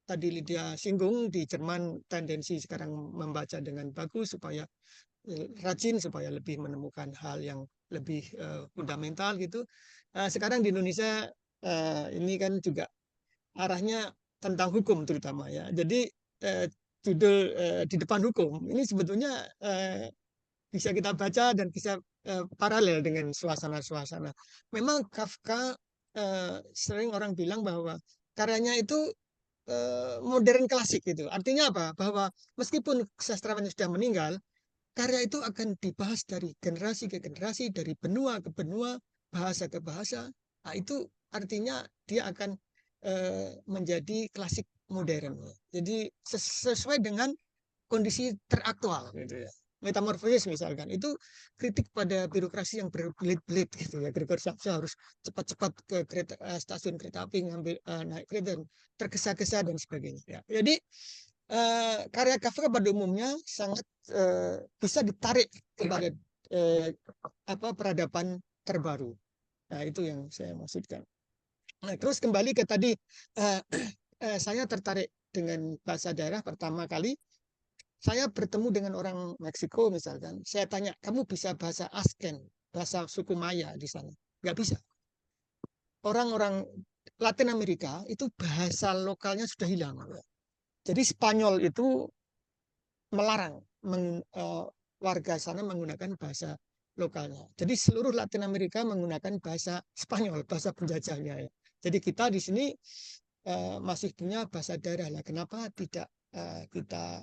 tadi Lydia singgung, di Jerman tendensi sekarang membaca dengan bagus supaya rajin, supaya lebih menemukan hal yang lebih fundamental gitu. Sekarang di Indonesia ini kan juga arahnya tentang hukum terutama ya. Jadi judul di depan hukum ini sebetulnya bisa kita baca dan bisa paralel dengan suasana-suasana. Memang Kafka sering orang bilang bahwa karyanya itu modern klasik gitu. Artinya apa? Bahwa meskipun sastrawan sudah meninggal, karya itu akan dibahas dari generasi ke generasi, dari benua ke benua, bahasa ke bahasa. Nah, itu artinya dia akan menjadi klasik modern. Jadi sesuai dengan kondisi teraktual gitu ya. Metamorfosis misalkan itu kritik pada birokrasi yang berbelit-belit gitu ya. Gregor Samsa harus cepat-cepat ke stasiun kereta api ngambil naik kereta dan tergesa-gesa dan sebagainya ya. Jadi karya Kafka pada umumnya sangat bisa ditarik kepada peradaban terbaru. Nah, itu yang saya maksudkan. Nah, terus kembali ke tadi, saya tertarik dengan bahasa daerah pertama kali. Saya bertemu dengan orang Meksiko misalkan. Saya tanya, kamu bisa bahasa Aztec, bahasa suku Maya di sana? Nggak bisa. Orang-orang Latin Amerika itu bahasa lokalnya sudah hilang. Jadi Spanyol itu melarang warga sana menggunakan bahasa lokalnya. Jadi seluruh Latin Amerika menggunakan bahasa Spanyol, bahasa penjajahnya. Ya. Jadi kita di sini masih punya bahasa daerah. Lah, kenapa tidak kita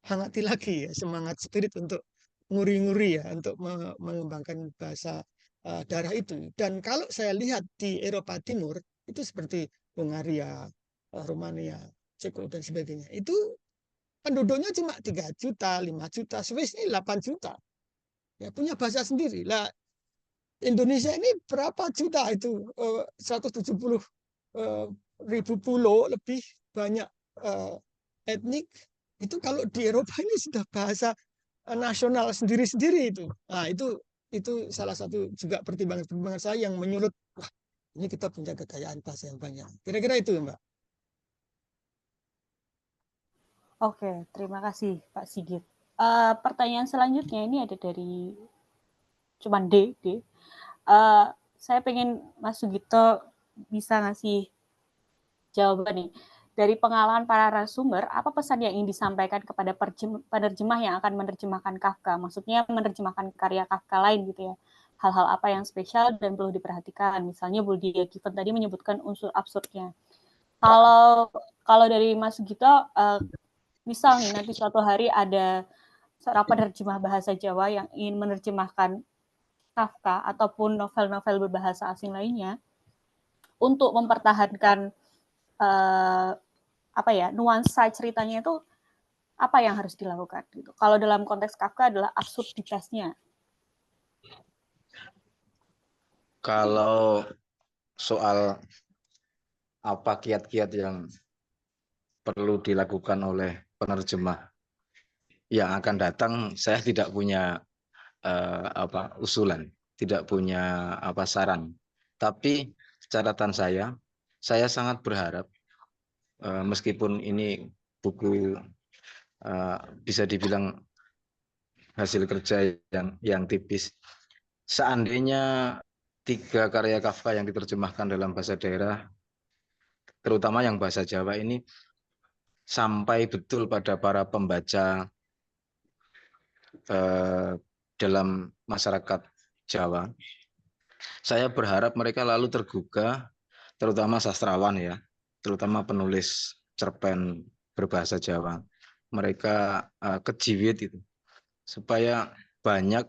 hangati lagi ya semangat spirit untuk nguri-nguri ya, untuk mengembangkan bahasa daerah itu. Dan kalau saya lihat di Eropa Timur itu seperti Hungaria, Rumania, Ceko dan sebagainya, itu penduduknya cuma 3 juta, 5 juta, Swiss ini 8 juta. Ya, punya bahasa sendiri. Lah, Indonesia ini berapa juta itu? 170 ribu pulau, lebih banyak etnik. Itu kalau di Eropa ini sudah bahasa nasional sendiri-sendiri itu. Nah, itu salah satu juga pertimbangan-pertimbangan saya yang menyulut, wah, ini kita punya kekayaan bahasa yang banyak. Kira-kira itu, Mbak. Oke, terima kasih Pak Sigit. Pertanyaan selanjutnya ini ada dari cuman D. Saya pengen Mas Sugito bisa ngasih jawaban nih. Dari pengalaman para narasumber, apa pesan yang ingin disampaikan kepada penerjemah yang akan menerjemahkan Kafka? Maksudnya menerjemahkan karya Kafka lain gitu ya. Hal-hal apa yang spesial dan perlu diperhatikan? Misalnya Buldia Given tadi menyebutkan unsur absurdnya. Kalau dari Mas Sugito, misal nih nanti suatu hari ada seorang penerjemah bahasa Jawa yang ingin menerjemahkan Kafka ataupun novel-novel berbahasa asing lainnya untuk mempertahankan nuansa ceritanya itu, apa yang harus dilakukan gitu. Kalau dalam konteks Kafka adalah absurditasnya. Kalau soal apa kiat-kiat yang perlu dilakukan oleh penerjemah yang akan datang, saya tidak punya usulan, tidak punya saran. Tapi catatan saya sangat berharap, meskipun ini buku bisa dibilang hasil kerja yang tipis, seandainya 3 karya Kafka yang diterjemahkan dalam bahasa daerah, terutama yang bahasa Jawa ini, sampai betul pada para pembaca dalam masyarakat Jawa, saya berharap mereka lalu tergugah, terutama sastrawan ya, terutama penulis cerpen berbahasa Jawa, mereka kejiwit itu, supaya banyak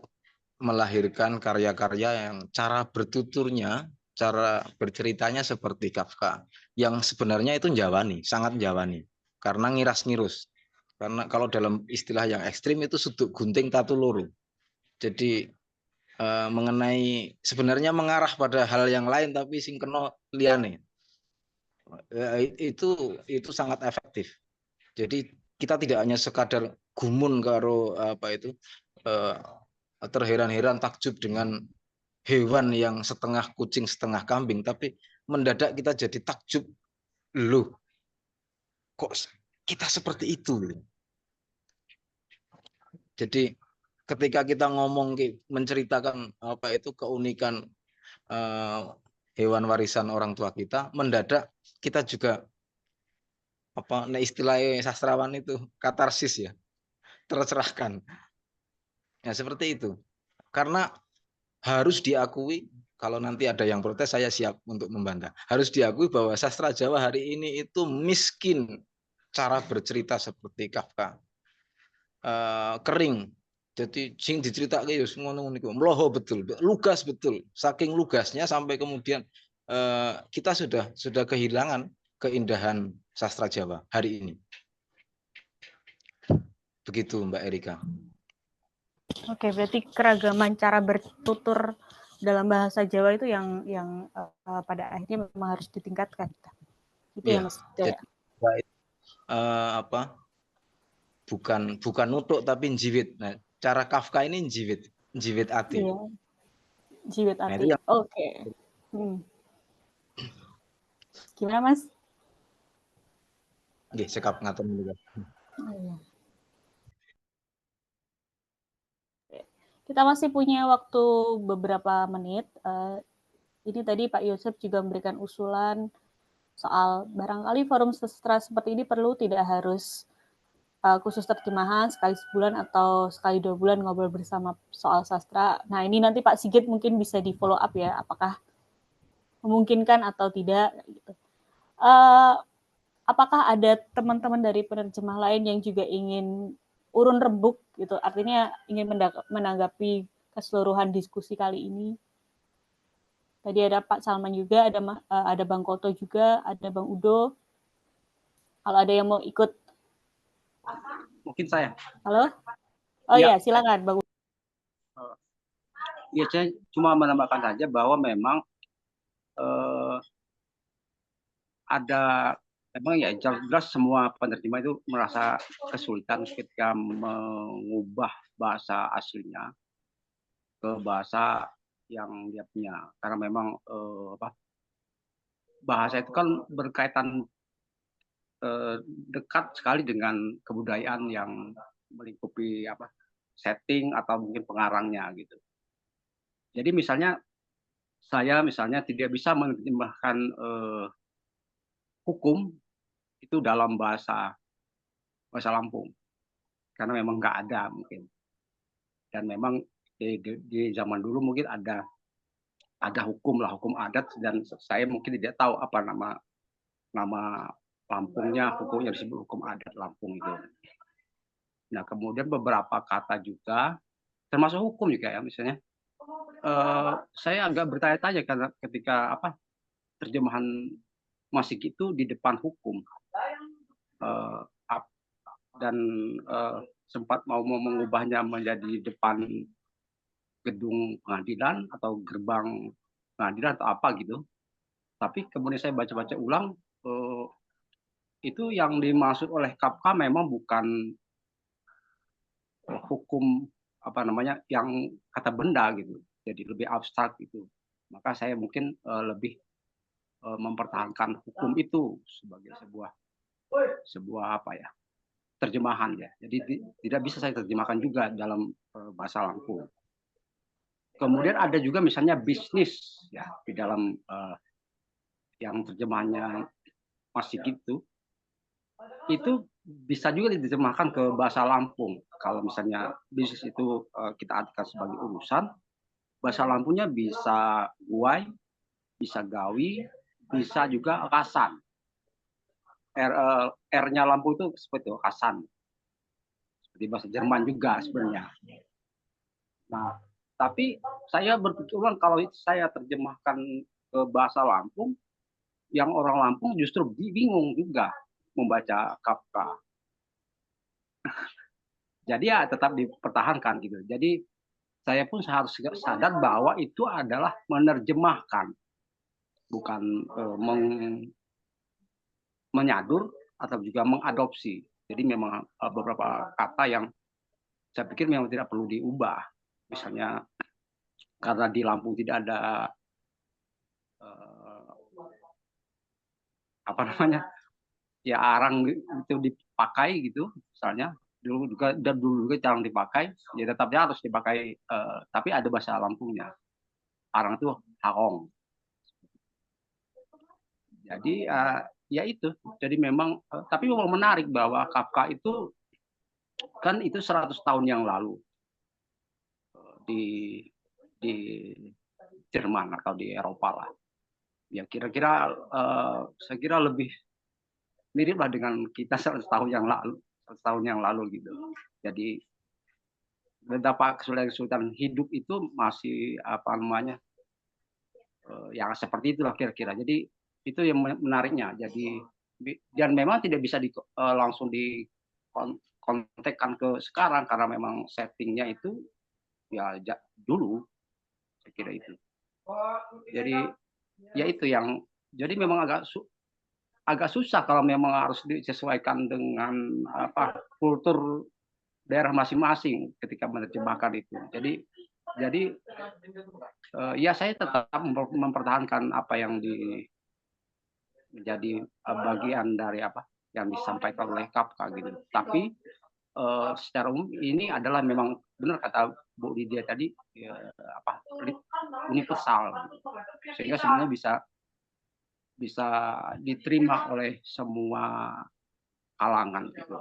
melahirkan karya-karya yang cara bertuturnya, cara berceritanya seperti Kafka, yang sebenarnya itu Jawani, sangat Jawani, karena ngiras-ngirus. Karena kalau dalam istilah yang ekstrim itu suduk gunting tatu loro. Jadi mengenai sebenarnya mengarah pada hal yang lain tapi sing kena liyane. Itu sangat efektif. Jadi kita tidak hanya sekadar gumun karo terheran-heran takjub dengan hewan yang setengah kucing setengah kambing, tapi mendadak kita jadi takjub, loh kok kita seperti itu. Jadi ketika kita ngomong menceritakan keunikan hewan warisan orang tua kita, mendadak kita juga istilahnya sastrawan itu katarsis ya, tercerahkan. Ya seperti itu. Karena harus diakui, kalau nanti ada yang protes saya siap untuk membantah. Harus diakui bahwa sastra Jawa hari ini itu miskin cara bercerita seperti Kafka. Kering. Jadi sing diceritakan ya ngono niku mloho betul, lugas betul. Saking lugasnya sampai kemudian kita sudah kehilangan keindahan sastra Jawa hari ini. Begitu Mbak Erika. Oke, berarti keragaman cara bertutur dalam bahasa Jawa itu yang pada akhirnya memang harus ditingkatkan. Itu ya Mas. Jadi, bukan nutuk tapi njiwit. Nah, cara Kafka ini njiwit hati. Iya. Jiwit Nah, ati. itu yang Oke. Gimana Mas? nggih sekap ngatur juga. Oh, iya. Kita masih punya waktu beberapa menit. Ini tadi Pak Yosef juga memberikan usulan soal barangkali forum sastra seperti ini perlu tidak harus khusus terjemahan sekali sebulan atau sekali 2 bulan ngobrol bersama soal sastra. Nah ini nanti Pak Sigit mungkin bisa di follow up ya, apakah memungkinkan atau tidak. Gitu. Apakah ada teman-teman dari penerjemah lain yang juga ingin urun rembuk gitu, artinya ingin menanggapi keseluruhan diskusi kali ini? Tadi ada Pak Salman juga, ada Bang Koto juga, ada Bang Udo. Kalau ada yang mau ikut, mungkin saya. halo? Oh Ya. iya, silakan Bang Udo. Ya, saya cuma menambahkan saja bahwa memang ada memang ya jelas semua penerjemah itu merasa kesulitan ketika mengubah bahasa aslinya ke bahasa yang dia punya, karena memang bahasa itu kan berkaitan dekat sekali dengan kebudayaan yang melingkupi setting atau mungkin pengarangnya gitu. Jadi misalnya saya tidak bisa menerjemahkan hukum itu dalam bahasa Lampung karena memang nggak ada mungkin, dan memang di zaman dulu mungkin ada hukum adat, dan saya mungkin tidak tahu apa nama Lampungnya, hukumnya disebut hukum adat Lampung itu. Nah kemudian beberapa kata juga termasuk hukum juga ya, misalnya saya agak bertanya-tanya karena ketika terjemahan Masik itu di depan hukum, dan sempat mau mengubahnya menjadi depan gedung pengadilan atau gerbang pengadilan atau apa gitu. Tapi kemudian saya baca-baca ulang, itu yang dimaksud oleh Kafka memang bukan hukum yang kata benda gitu, jadi lebih abstrak gitu. Maka saya mungkin lebih mempertahankan hukum itu sebagai sebuah terjemahan ya. Jadi tidak bisa saya terjemahkan juga dalam bahasa Lampung. Kemudian ada juga misalnya bisnis ya di dalam yang terjemahannya masih gitu. Itu bisa juga diterjemahkan ke bahasa Lampung. Kalau misalnya bisnis itu kita artikan sebagai urusan, bahasa Lampungnya bisa guai, bisa gawi, bisa juga kasan. R-nya Lampung itu seperti itu, kasan. Seperti bahasa Jerman juga sebenarnya. Nah, tapi saya berpikir ulang kalau saya terjemahkan ke bahasa Lampung, yang orang Lampung justru bingung juga membaca Kafka. Jadi ya tetap dipertahankan gitu. Jadi saya pun harus sadar bahwa itu adalah menerjemahkan, bukan menyadur atau juga mengadopsi. Jadi memang beberapa kata yang saya pikir memang tidak perlu diubah. Misalnya karena di Lampung tidak ada arang itu dipakai gitu, misalnya dulu juga jarang dipakai, ya tetapnya harus dipakai, tapi ada bahasa Lampungnya. Arang itu harong. Jadi ya itu. Jadi memang tapi memang menarik bahwa Kafka itu kan itu 100 tahun yang lalu di Jerman atau di Eropa lah. Ya kira-kira saya kira lebih mirip lah dengan kita 100 tahun yang lalu gitu. Jadi beberapa kesulitan hidup itu masih yang seperti itulah kira-kira. Jadi itu yang menariknya. Jadi dan memang tidak bisa langsung dikontekkan ke sekarang karena memang settingnya itu ya dulu, saya kira itu. Jadi ya itu yang jadi memang agak susah kalau memang harus disesuaikan dengan kultur daerah masing-masing ketika menerjemahkan itu. Jadi Jadi ya saya tetap mempertahankan apa yang menjadi bagian dari apa yang disampaikan oleh Kafka gitu. Tapi secara umum ini adalah memang benar kata Bu Lydia tadi universal, sehingga sebenarnya bisa diterima oleh semua kalangan gitu.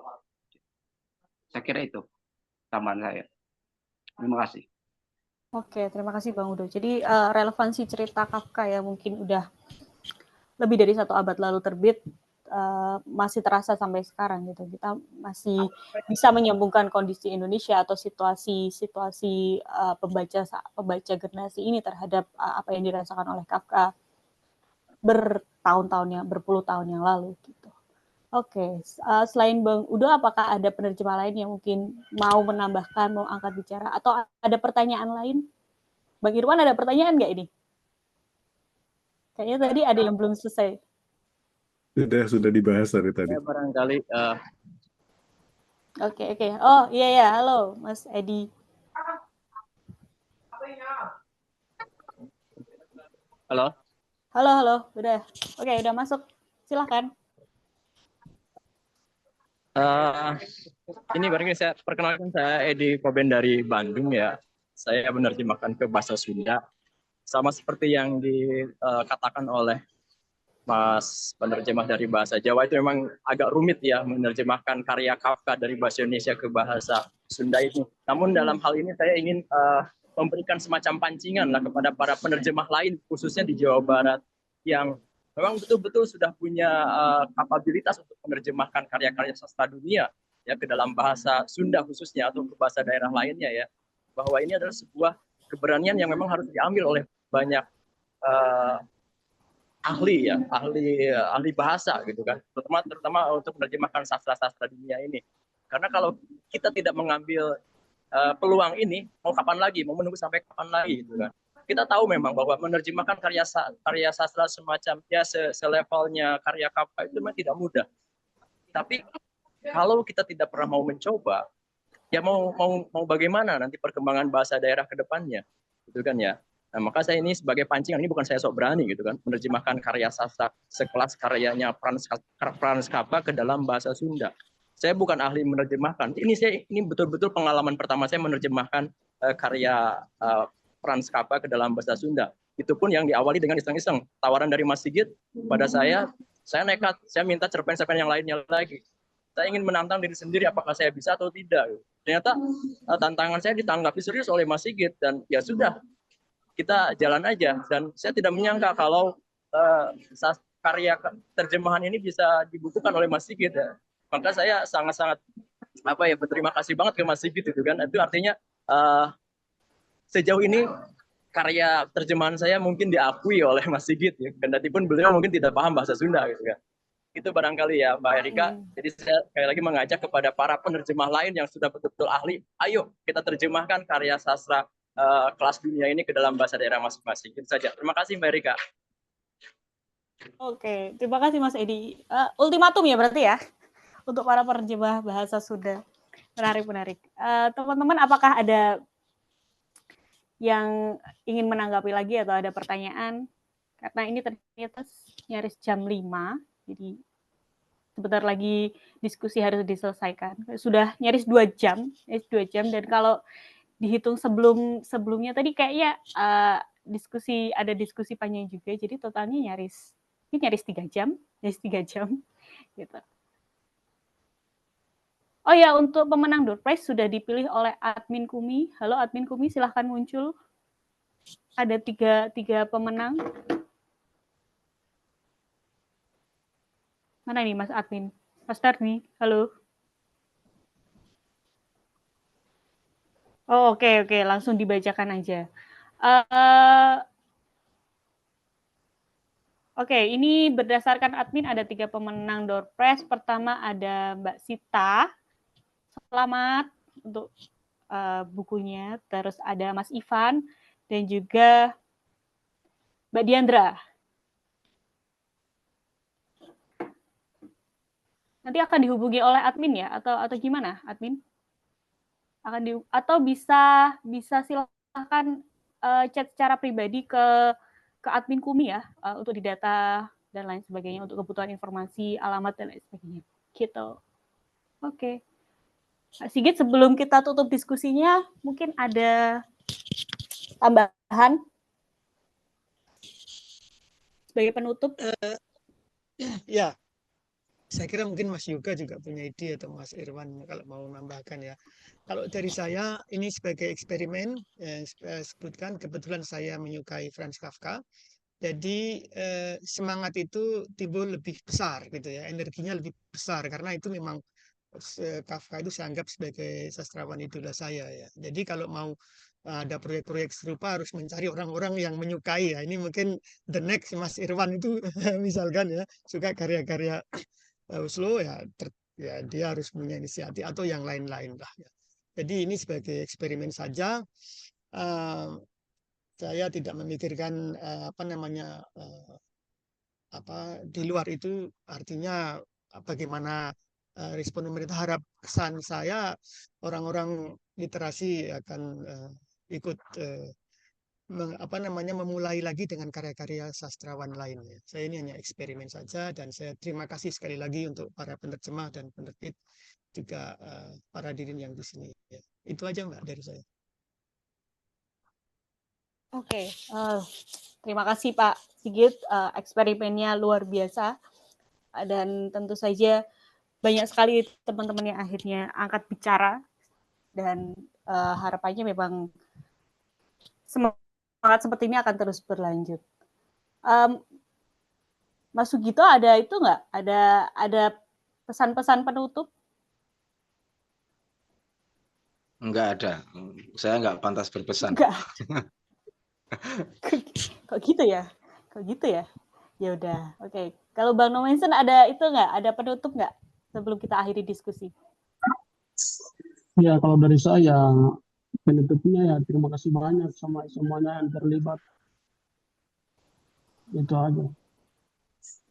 Saya kira itu tambahan saya. Terima kasih. Oke, terima kasih Bang Udo. Jadi relevansi cerita Kafka ya mungkin udah lebih dari 1 abad lalu terbit, masih terasa sampai sekarang gitu. Kita masih bisa menyambungkan kondisi Indonesia atau situasi pembaca generasi ini terhadap apa yang dirasakan oleh Kafka berpuluh tahun yang lalu gitu. Oke, selain Bang Udo, apakah ada penerjemah lain yang mungkin mau menambahkan, mau angkat bicara, atau ada pertanyaan lain? Bang Irwan ada pertanyaan nggak ini? Kayaknya tadi ada yang belum selesai. Sudah dibahas dari tadi. Ya, barangkali Oke. Oh iya, halo Mas Edi. halo. Halo, udah. Oke, udah masuk. Silahkan. Ini barangkali saya perkenalkan, saya Edi Koben dari Bandung ya. Saya menerjemahkan ke bahasa Sunda. Sama seperti yang dikatakan oleh Mas penerjemah dari bahasa Jawa, itu memang agak rumit ya menerjemahkan karya Kafka dari bahasa Indonesia ke bahasa Sunda itu. Namun dalam hal ini saya ingin memberikan semacam pancingan lah kepada para penerjemah lain, khususnya di Jawa Barat, yang memang betul-betul sudah punya kapabilitas untuk menerjemahkan karya-karya sastra dunia ya ke dalam bahasa Sunda khususnya atau ke bahasa daerah lainnya ya. Bahwa ini adalah sebuah keberanian yang memang harus diambil oleh banyak ahli bahasa gitu kan, terutama untuk menerjemahkan sastra-sastra dunia ini. Karena kalau kita tidak mengambil peluang ini, mau kapan lagi, mau menunggu sampai kapan lagi gitu kan. Kita tahu memang bahwa menerjemahkan karya sastra semacam ya selevelnya karya Kafka itu memang tidak mudah. Tapi kalau kita tidak pernah mau mencoba, ya mau bagaimana nanti perkembangan bahasa daerah ke depannya, gitu kan ya. Nah, maka saya ini sebagai pancingan, ini bukan saya sok berani gitu kan, menerjemahkan karya sastra sekelas karyanya Franz Kafka ke dalam bahasa Sunda. Saya bukan ahli menerjemahkan. Ini betul-betul pengalaman pertama saya menerjemahkan karya Franz Kafka ke dalam bahasa Sunda. Itu pun yang diawali dengan iseng-iseng, tawaran dari Mas Sigit pada saya nekat, saya minta cerpen-cerpen yang lainnya lagi. Saya ingin menantang diri sendiri apakah saya bisa atau tidak. Ternyata tantangan saya ditanggapi serius oleh Mas Sigit, dan ya sudah, kita jalan aja. Dan saya tidak menyangka kalau karya terjemahan ini bisa dibukukan oleh Mas Sigit ya. Maka saya sangat-sangat berterima kasih banget ke Mas Sigit itu kan. Itu artinya sejauh ini karya terjemahan saya mungkin diakui oleh Mas Sigit ya. Kendatipun beliau mungkin tidak paham bahasa Sunda gitu kan. Itu barangkali ya Mbak Erika. Jadi saya sekali lagi mengajak kepada para penerjemah lain yang sudah betul-betul ahli, ayo kita terjemahkan karya sastra kelas dunia ini ke dalam bahasa daerah masing-masing. Itu saja. Terima kasih Mbak Erika. Oke, terima kasih Mas Edi. Ultimatum ya berarti ya untuk para penerjemah bahasa Sunda. Menarik. Teman-teman, apakah ada yang ingin menanggapi lagi atau ada pertanyaan? Karena ini ternyata nyaris jam 5, jadi sebentar lagi diskusi harus diselesaikan. Sudah nyaris 2 jam, dan kalau dihitung sebelumnya tadi kayaknya ada diskusi panjang juga, jadi totalnya nyaris 3 jam gitu. Oh ya, untuk pemenang door prize sudah dipilih oleh admin Kumi. Halo admin Kumi, silahkan muncul. Ada tiga pemenang. Mana nih Mas admin? Mas Dardi, halo. Oh, oke, langsung dibacakan aja. Oke, ini berdasarkan admin ada 3 pemenang door prize. Pertama ada Mbak Sita. Selamat untuk bukunya. Terus ada Mas Ivan dan juga Mbak Diandra. Nanti akan dihubungi oleh admin ya, atau gimana admin? Atau bisa silakan silahkan chat secara pribadi ke admin Kumi ya, untuk didata dan lain sebagainya, untuk kebutuhan informasi, alamat dan lain sebagainya. Gitu. Oke. Pak Sigit, sebelum kita tutup diskusinya, mungkin ada tambahan sebagai penutup? Ya, saya kira mungkin Mas Yoga juga punya ide atau Mas Irwan kalau mau menambahkan ya. Kalau dari saya ini sebagai eksperimen yang saya sebutkan, kebetulan saya menyukai Franz Kafka. Jadi semangat itu timbul lebih besar gitu ya, energinya lebih besar karena itu memang Kafka itu saya anggap sebagai sastrawan idola saya ya. Jadi kalau mau ada proyek-proyek serupa harus mencari orang-orang yang menyukai ya. Ini mungkin the next Mas Irwan itu misalkan ya suka karya-karya Oslo ya, ya dia harus punya inisiatif atau yang lain-lain lah ya. Jadi ini sebagai eksperimen saja. Saya tidak memikirkan apa namanya di luar itu artinya bagaimana respon pemerintah. Harap kesan saya orang-orang literasi akan ikut memulai lagi dengan karya-karya sastrawan lainnya. Saya ini hanya eksperimen saja dan saya terima kasih sekali lagi untuk para penerjemah dan penerbit juga para hadirin yang di sini. Ya. Itu aja Mbak dari saya. Oke, terima kasih Pak Sigit, eksperimennya luar biasa dan tentu saja banyak sekali teman-teman yang akhirnya angkat bicara dan harapannya memang semangat seperti ini akan terus berlanjut. Mas Sugito ada itu nggak? Ada pesan-pesan penutup? Enggak ada. Saya enggak pantas berpesan. Enggak. Kok gitu ya? Kok gitu ya? Ya udah, oke. Kalau Bang Nomensen ada itu nggak? Ada penutup nggak sebelum kita akhiri diskusi? Ya, kalau dari saya penutupnya ya terima kasih banyak sama semuanya yang terlibat. Itu aja.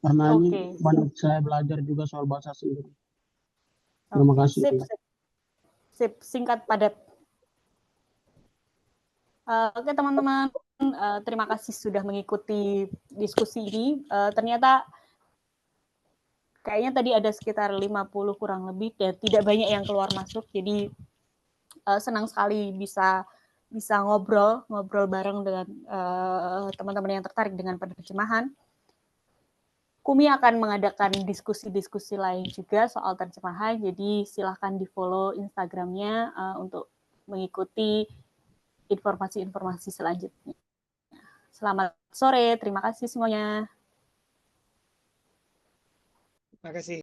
Karena ini banyak saya belajar juga soal bahasa sendiri. Terima kasih. Sip, singkat padat. Oke teman-teman, terima kasih sudah mengikuti diskusi ini. Ternyata kayaknya tadi ada sekitar 50 kurang lebih dan tidak banyak yang keluar masuk. Jadi senang sekali bisa ngobrol bareng dengan teman-teman yang tertarik dengan penerjemahan. Kumi akan mengadakan diskusi-diskusi lain juga soal terjemahan, jadi silahkan di-follow Instagramnya untuk mengikuti informasi-informasi selanjutnya. Selamat sore, terima kasih semuanya. Terima kasih.